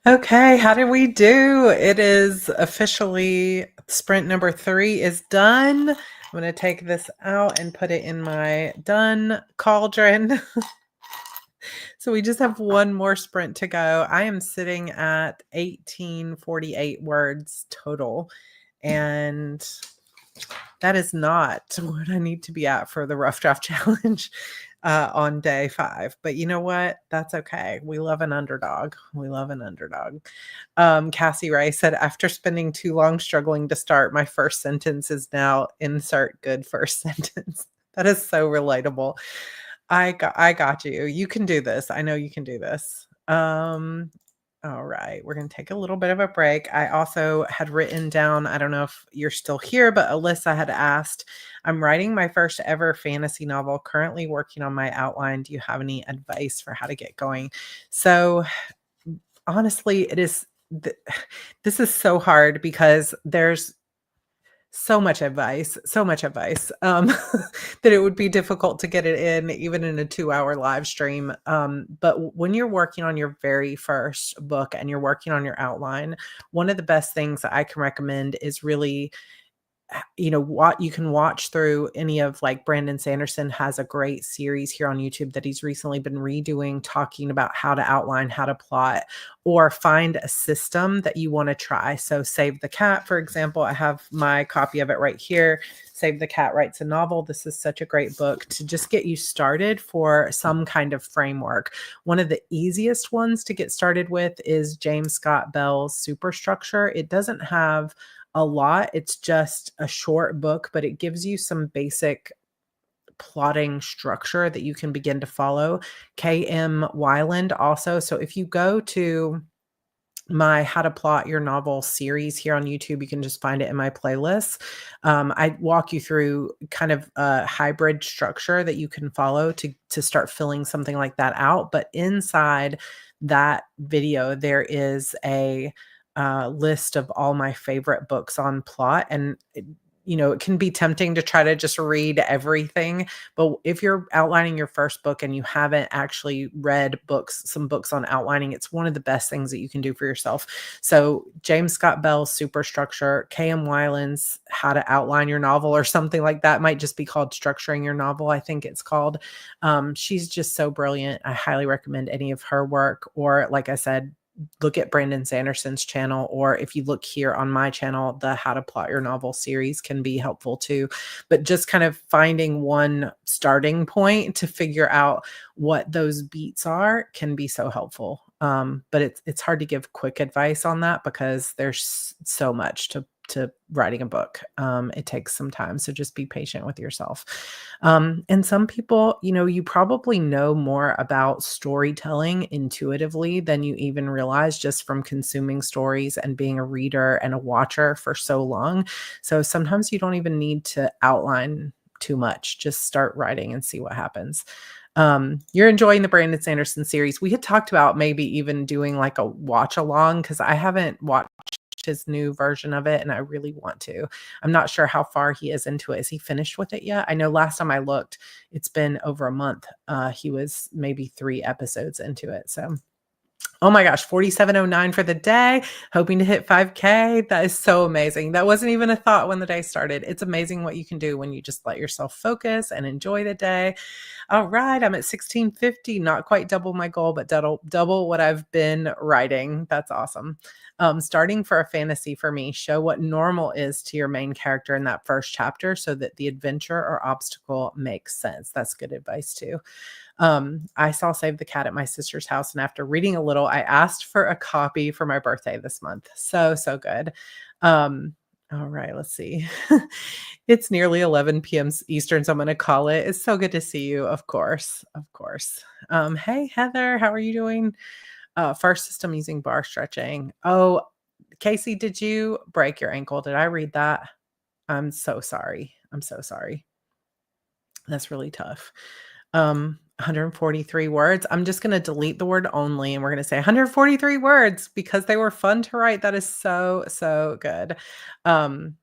S1: Okay, how did we do? It is officially sprint number 3 is done. I'm going to take this out and put it in my done cauldron. So we just have one more sprint to go. I am sitting at 1848 words total. And that is not what I need to be at for the rough draft challenge on day 5. But you know what? That's okay. We love an underdog. We love an underdog. Cassie Ray said, after spending too long struggling to start, my first sentence is now insert good first sentence. That is so relatable. I got you. You can do this. I know you can do this. All right, we're going to take a little bit of a break. I also had written down, I don't know if you're still here, but Alyssa had asked, I'm writing my first ever fantasy novel, currently working on my outline. Do you have any advice for how to get going? So honestly, this is so hard because there's so much advice, that it would be difficult to get it in even in a 2-hour live stream. But when you're working on your very first book and you're working on your outline, one of the best things that I can recommend is really what you can watch through any of, like, Brandon Sanderson has a great series here on YouTube that he's recently been redoing, talking about how to outline, how to plot, or find a system that you want to try. So Save the Cat, for example, I have my copy of it right here. Save the Cat Writes a Novel. This is such a great book to just get you started for some kind of framework. One of the easiest ones to get started with is James Scott Bell's Superstructure. It doesn't have a lot. It's just a short book, but it gives you some basic plotting structure that you can begin to follow. K.M. Weiland also. So if you go to my How to Plot Your Novel series here on YouTube, you can just find it in my playlist. I walk you through kind of a hybrid structure that you can follow to start filling something like that out. But inside that video, there is a list of all my favorite books on plot. And it can be tempting to try to just read everything. But if you're outlining your first book and you haven't actually read some books on outlining, it's one of the best things that you can do for yourself. So James Scott Bell's Superstructure, K.M. Weiland's How to Outline Your Novel, or something like that. It might just be called Structuring Your Novel, I think it's called. She's just so brilliant. I highly recommend any of her work. Or, like I said, look at Brandon Sanderson's channel, or if you look here on my channel, the How to Plot Your Novel series can be helpful too. But just kind of finding one starting point to figure out what those beats are can be so helpful. But it's hard to give quick advice on that because there's so much to writing a book. It takes some time. So just be patient with yourself. And some people, you probably know more about storytelling intuitively than you even realize just from consuming stories and being a reader and a watcher for so long. So sometimes you don't even need to outline too much. Just start writing and see what happens. You're enjoying the Brandon Sanderson series. We had talked about maybe even doing like a watch along, because I haven't watched his new version of it and I really want to. I'm not sure how far he is into it. Is he finished with it yet? I know last time I looked, it's been over a month. He was maybe 3 episodes into it. So Oh my gosh, 4709 for the day, hoping to hit 5K. That is so amazing. That wasn't even a thought when the day started. It's amazing what you can do when you just let yourself focus and enjoy the day. All right, I'm at 1650, not quite double my goal, but double what I've been writing. That's awesome. Starting for a fantasy for me, show what normal is to your main character in that first chapter so that the adventure or obstacle makes sense. That's good advice too. I saw Save the Cat at my sister's house, and after reading a little, I asked for a copy for my birthday this month. So, so good. All right, let's see. It's nearly 11 p.m. Eastern, so I'm gonna call it. It's so good to see you, of course, of course. Hey, Heather, how are you doing? First system using bar stretching. Oh, Casey, did you break your ankle? Did I read that? I'm so sorry. I'm so sorry. That's really tough. 143 words. I'm just gonna delete the word only, and we're gonna say 143 words because they were fun to write. That is so, so good. Um,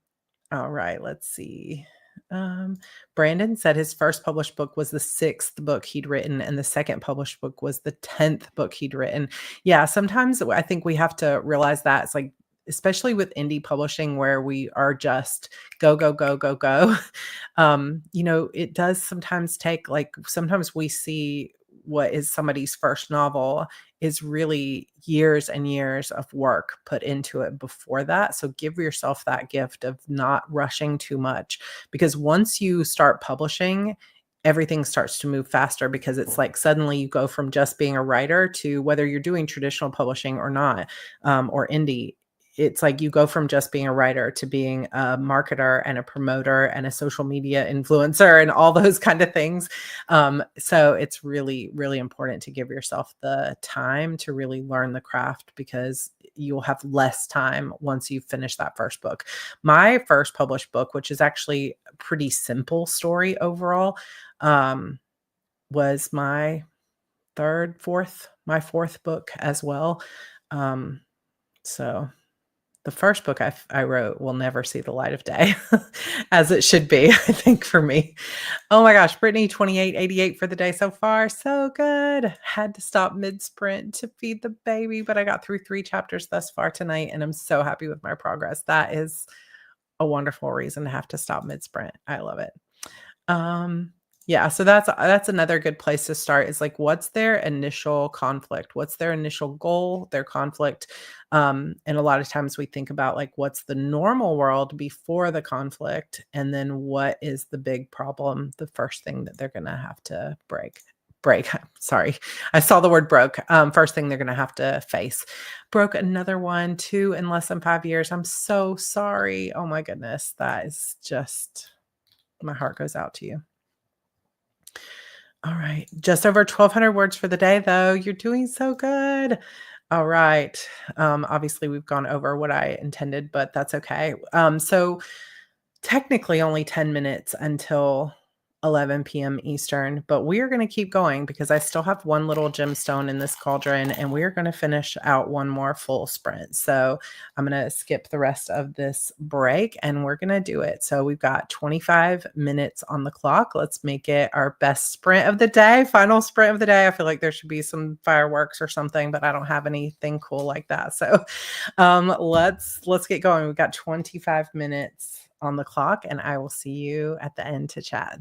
S1: all right, let's see. Um, Brandon said his first published book was the sixth book he'd written, and the second published book was the 10th book he'd written. Yeah, sometimes I think we have to realize that it's like, especially with indie publishing, where we are just go, go, go, go, go. It does sometimes take like sometimes we see what is somebody's first novel is really years and years of work put into it before that. So give yourself that gift of not rushing too much because once you start publishing, everything starts to move faster because it's like suddenly you go from just being a writer to whether you're doing traditional publishing or not, or indie. It's like you go from just being a writer to being a marketer and a promoter and a social media influencer and all those kind of things. So it's really, really important to give yourself the time to really learn the craft because you'll have less time once you finish that first book. My first published book, which is actually a pretty simple story overall, um, was my fourth book as well. Um, so the first book I wrote will never see the light of day, as it should be, I think, for me. Oh my gosh, Brittany, 2888 for the day so far. So good. Had to stop mid-sprint to feed the baby, but I got through 3 chapters thus far tonight, and I'm so happy with my progress. That is a wonderful reason to have to stop mid-sprint. I love it. Um, yeah, so that's another good place to start is like what's their initial conflict? What's their initial goal, their conflict? And a lot of times we think about like what's the normal world before the conflict, and then what is the big problem, the first thing that they're gonna have to break. Sorry. I saw the word broke. First thing they're gonna have to face. Broke another one, 2 in less than 5 years. I'm so sorry. Oh my goodness. That is just my heart goes out to you. All right. Just over 1,200 words for the day, though. You're doing so good. All right. Obviously, we've gone over what I intended, but that's okay. So technically only 10 minutes until 11 p.m. Eastern, but we are going to keep going because I still have one little gemstone in this cauldron and we are going to finish out one more full sprint. So I'm going to skip the rest of this break and we're going to do it. So we've got 25 minutes on the clock. Let's make it our best sprint of the day, final sprint of the day. I feel like there should be some fireworks or something, but I don't have anything cool like that. So let's get going. We've got 25 minutes on the clock and I will see you at the end to chat.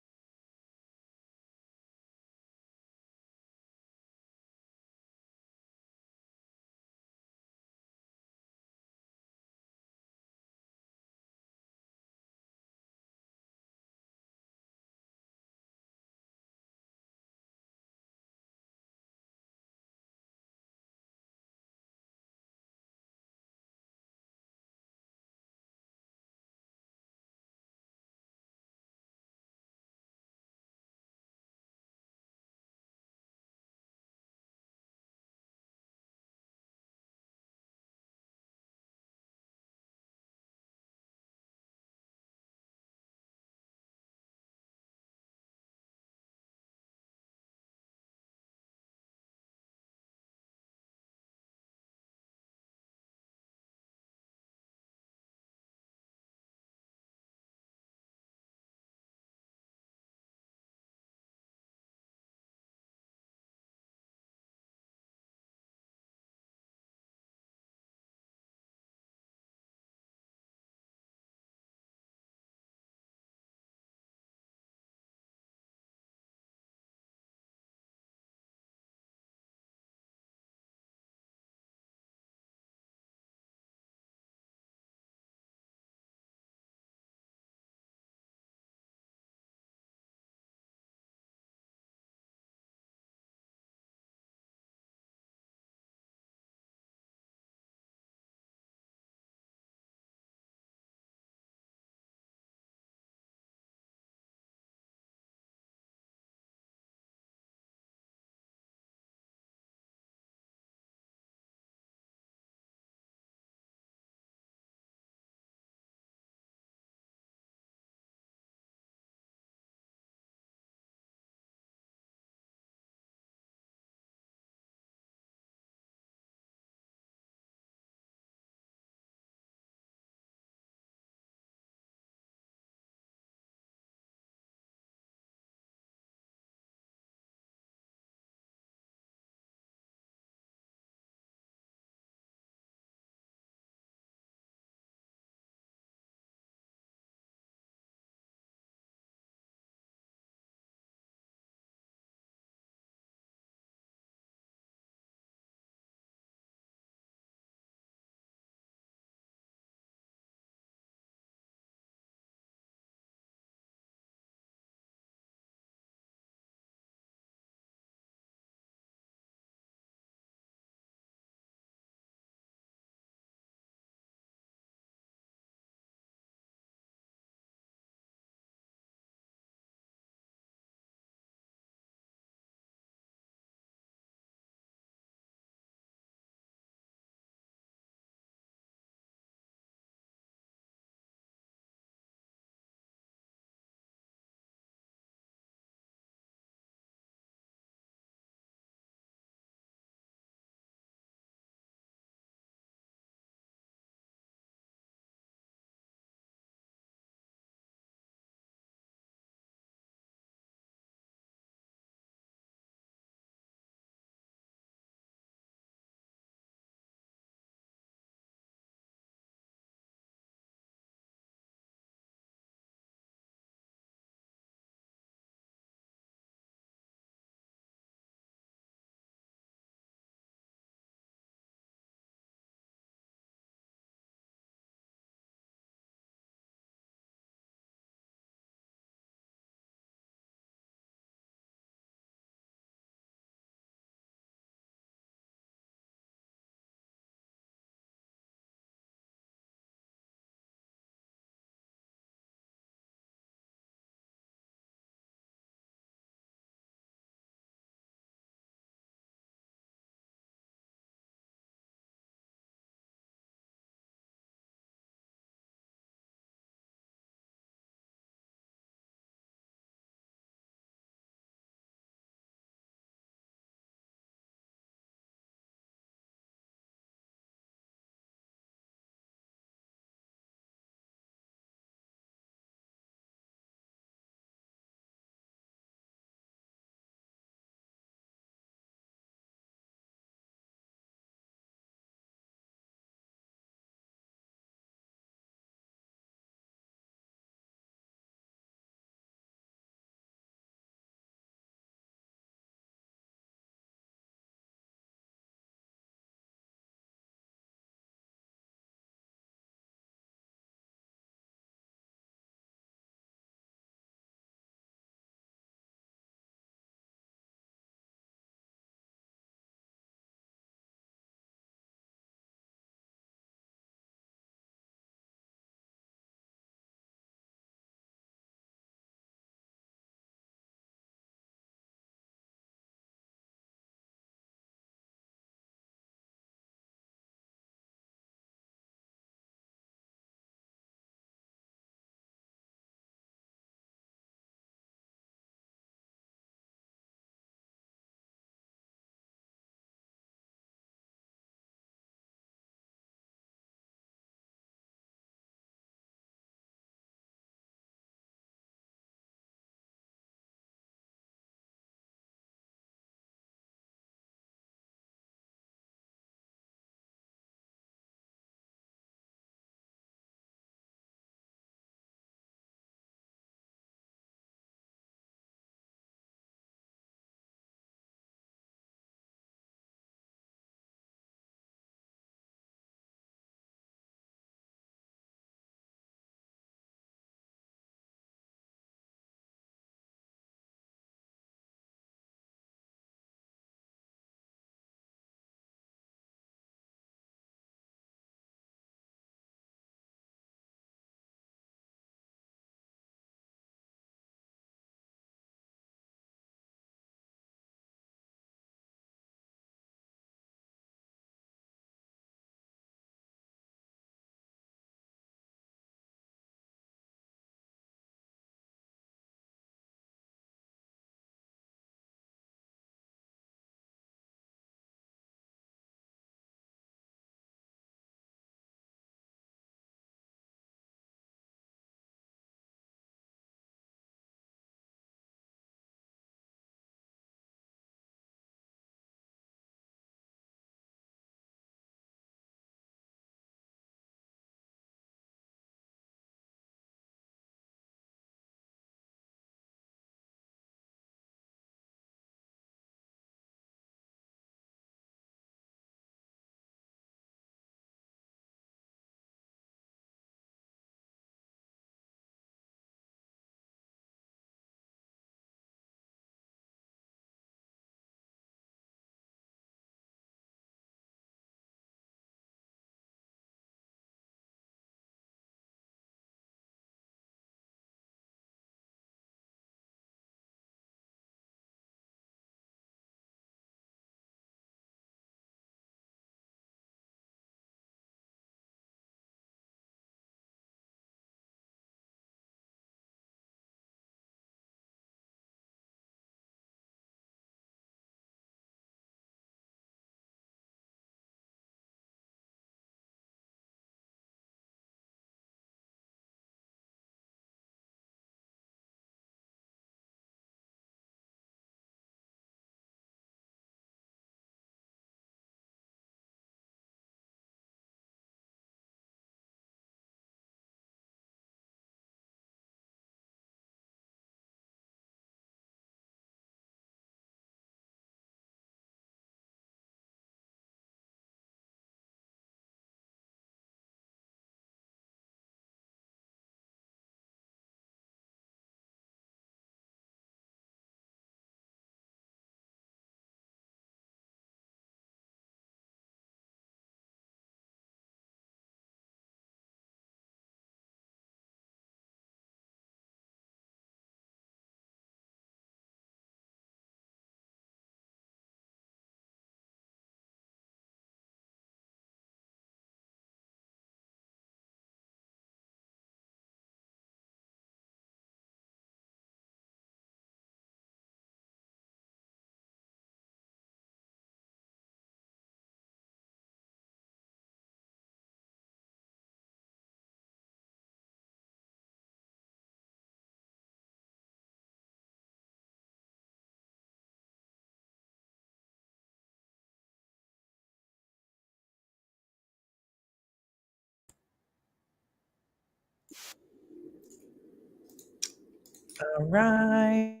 S1: All right.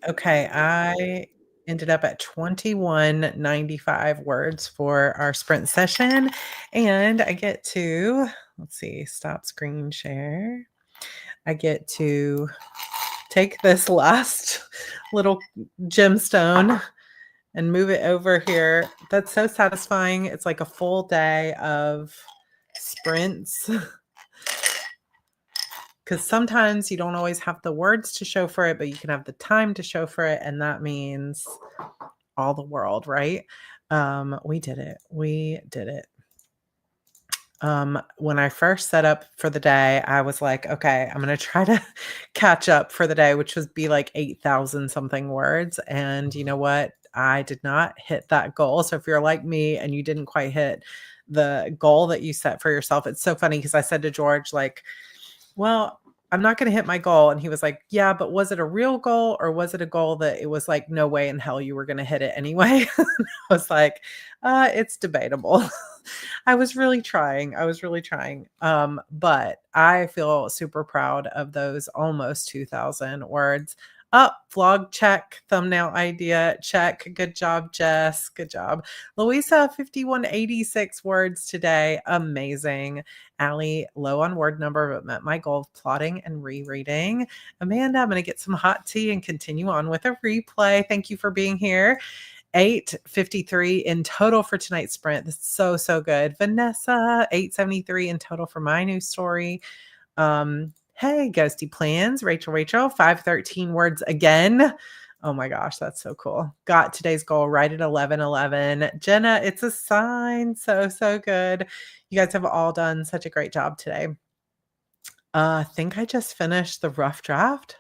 S1: Okay, I ended up at 2195 words for our sprint session, and I get to, let's see, stop screen share. I get to take this last little gemstone and move it over here. That's so satisfying. It's like a full day of sprints because sometimes you don't always have the words to show for it, but you can have the time to show for it. And that means all the world, right? We did it. We did it. When I first set up for the day, I was like, okay, I'm going to try to catch up for the day, which was be like 8,000 something words. And you know what? I did not hit that goal. So if you're like me and you didn't quite hit the goal that you set for yourself, it's so funny because I said to George, like, well, I'm not going to hit my goal. And he was like, yeah, but was it a real goal or was it a goal that it was like, no way in hell you were going to hit it anyway? I was like, it's debatable. I was really trying. I was really trying. But I feel super proud of those almost 2,000 words. Up, vlog check, thumbnail idea check. Good job, Jess. Good job. Louisa, 5186 words today. Amazing. Allie, low on word number, but met my goal of plotting and rereading. Amanda, I'm going to get some hot tea and continue on with a replay. Thank you for being here. 853 in total for tonight's sprint. This is so, so good. Vanessa, 873 in total for my new story. Hey, Ghosty Plans, Rachel, 513 words again. Oh my gosh, that's so cool. Got today's goal right at 11:11. Jenna, it's a sign. So, so good. You guys have all done such a great job today. I think I just finished the rough draft.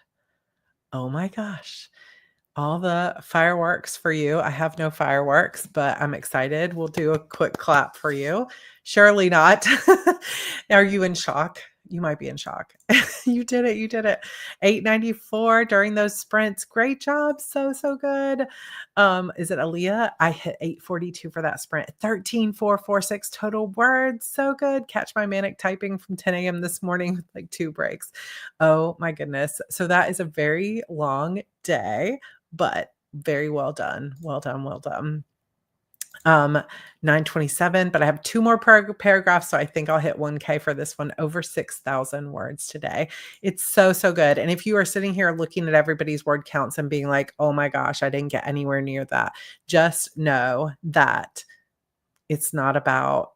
S1: Oh my gosh. All the fireworks for you. I have no fireworks, but I'm excited. We'll do a quick clap for you. Surely not. Are you in shock? You might be in shock. You did it. You did it. 894 during those sprints. Great job. So, so good. Is it Aaliyah? I hit 842 for that sprint. 13,446 total words. So good. Catch my manic typing from 10 a.m. this morning with like 2 breaks. Oh my goodness. So that is a very long day, but very well done. Well done. Well done. 927, but I have 2 more paragraphs, so I think I'll hit 1K for this one. Over 6,000 words today. It's so, so good. And if you are sitting here looking at everybody's word counts and being like, oh my gosh, I didn't get anywhere near that, just know that it's not about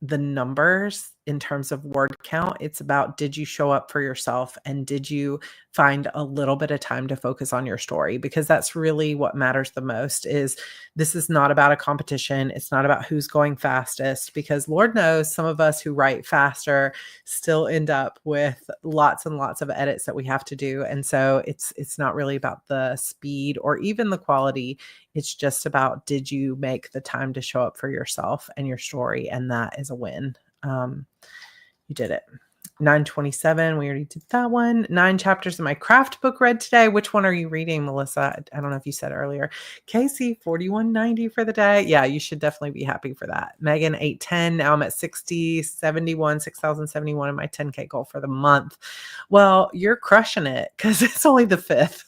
S1: the numbers in terms of word count. It's about, did you show up for yourself and did you find a little bit of time to focus on your story? Because that's really what matters the most. Is this is not about a competition. It's not about who's going fastest, because Lord knows some of us who write faster still end up with lots and lots of edits that we have to do. And so it's not really about the speed or even the quality. It's just about, did you make the time to show up for yourself and your story? And that is a win. You did it. 927. We already did that one. 9 chapters of my craft book read today. Which one are you reading, Melissa? I don't know if you said earlier. Casey, 4190 for the day. Yeah, you should definitely be happy for that. Megan, 810. Now I'm at 6,071 in my 10K goal for the month. Well, you're crushing it because it's only the 5th.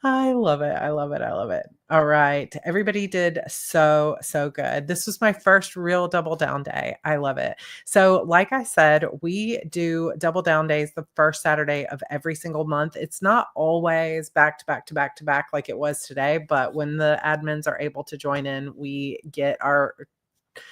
S1: I love it. I love it. I love it. All right. Everybody did so, so good. This was my first real double down day. I love it. So, like I said, we do double down days the first Saturday of every single month. It's not always back to back to back to back like it was today, but when the admins are able to join in, we get our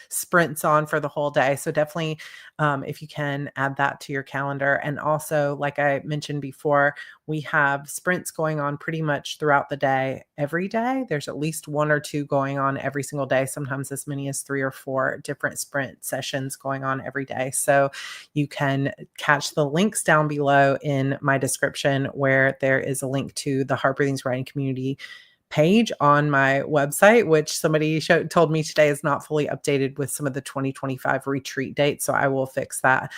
S1: sprints on for the whole day. So definitely, if you can, add that to your calendar. And also, like I mentioned before, we have sprints going on pretty much throughout the day. Every day, there's at least 1 or 2 going on every single day, sometimes as many as 3 or 4 different sprint sessions going on every day. So you can catch the links down below in my description, where there is a link to the Heart Breathing's Writing Community page on my website, which somebody told me today is not fully updated with some of the 2025 retreat dates. So I will fix that.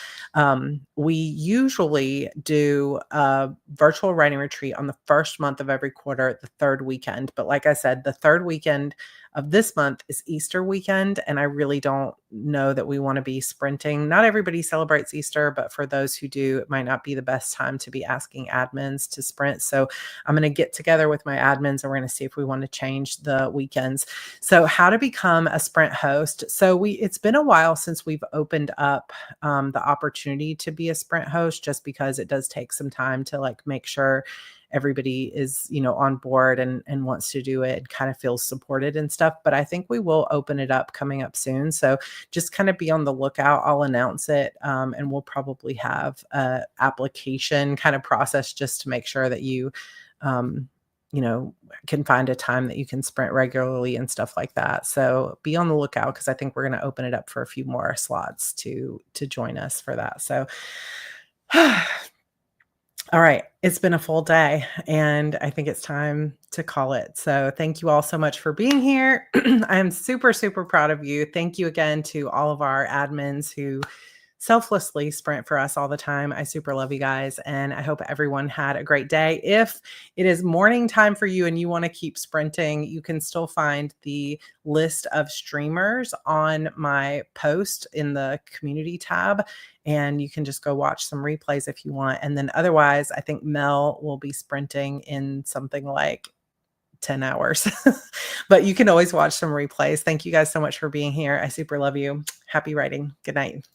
S1: We usually do a virtual writing retreat on the first month of every quarter, the 3rd weekend. But like I said, the 3rd weekend of this month is Easter weekend, and I really don't know that we want to be sprinting. Not everybody celebrates Easter, but for those who do, it might not be the best time to be asking admins to sprint. So I'm going to get together with my admins and we're going to see if we want to change the weekends. So how to become a sprint host. So it's been a while since we've opened up the opportunity to be a sprint host, just because it does take some time to like make sure everybody is, on board and wants to do it, kind of feels supported and stuff. But I think we will open it up coming up soon. So just kind of be on the lookout. I'll announce it. And we'll probably have a application kind of process just to make sure that um, can find a time that you can sprint regularly and stuff like that. So be on the lookout, because I think we're going to open it up for a few more slots to join us for that. So all right. It's been a full day and I think it's time to call it. So thank you all so much for being here. I am super, super proud of you. Thank you again to all of our admins who selflessly sprint for us all the time. I super love you guys, and I hope everyone had a great day. If it is morning time for you and you want to keep sprinting, you can still find the list of streamers on my post in the community tab, and you can just go watch some replays if you want. And then otherwise, I think Mel will be sprinting in something like 10 hours, but you can always watch some replays. Thank you guys so much for being here. I super love you. Happy writing. Good night.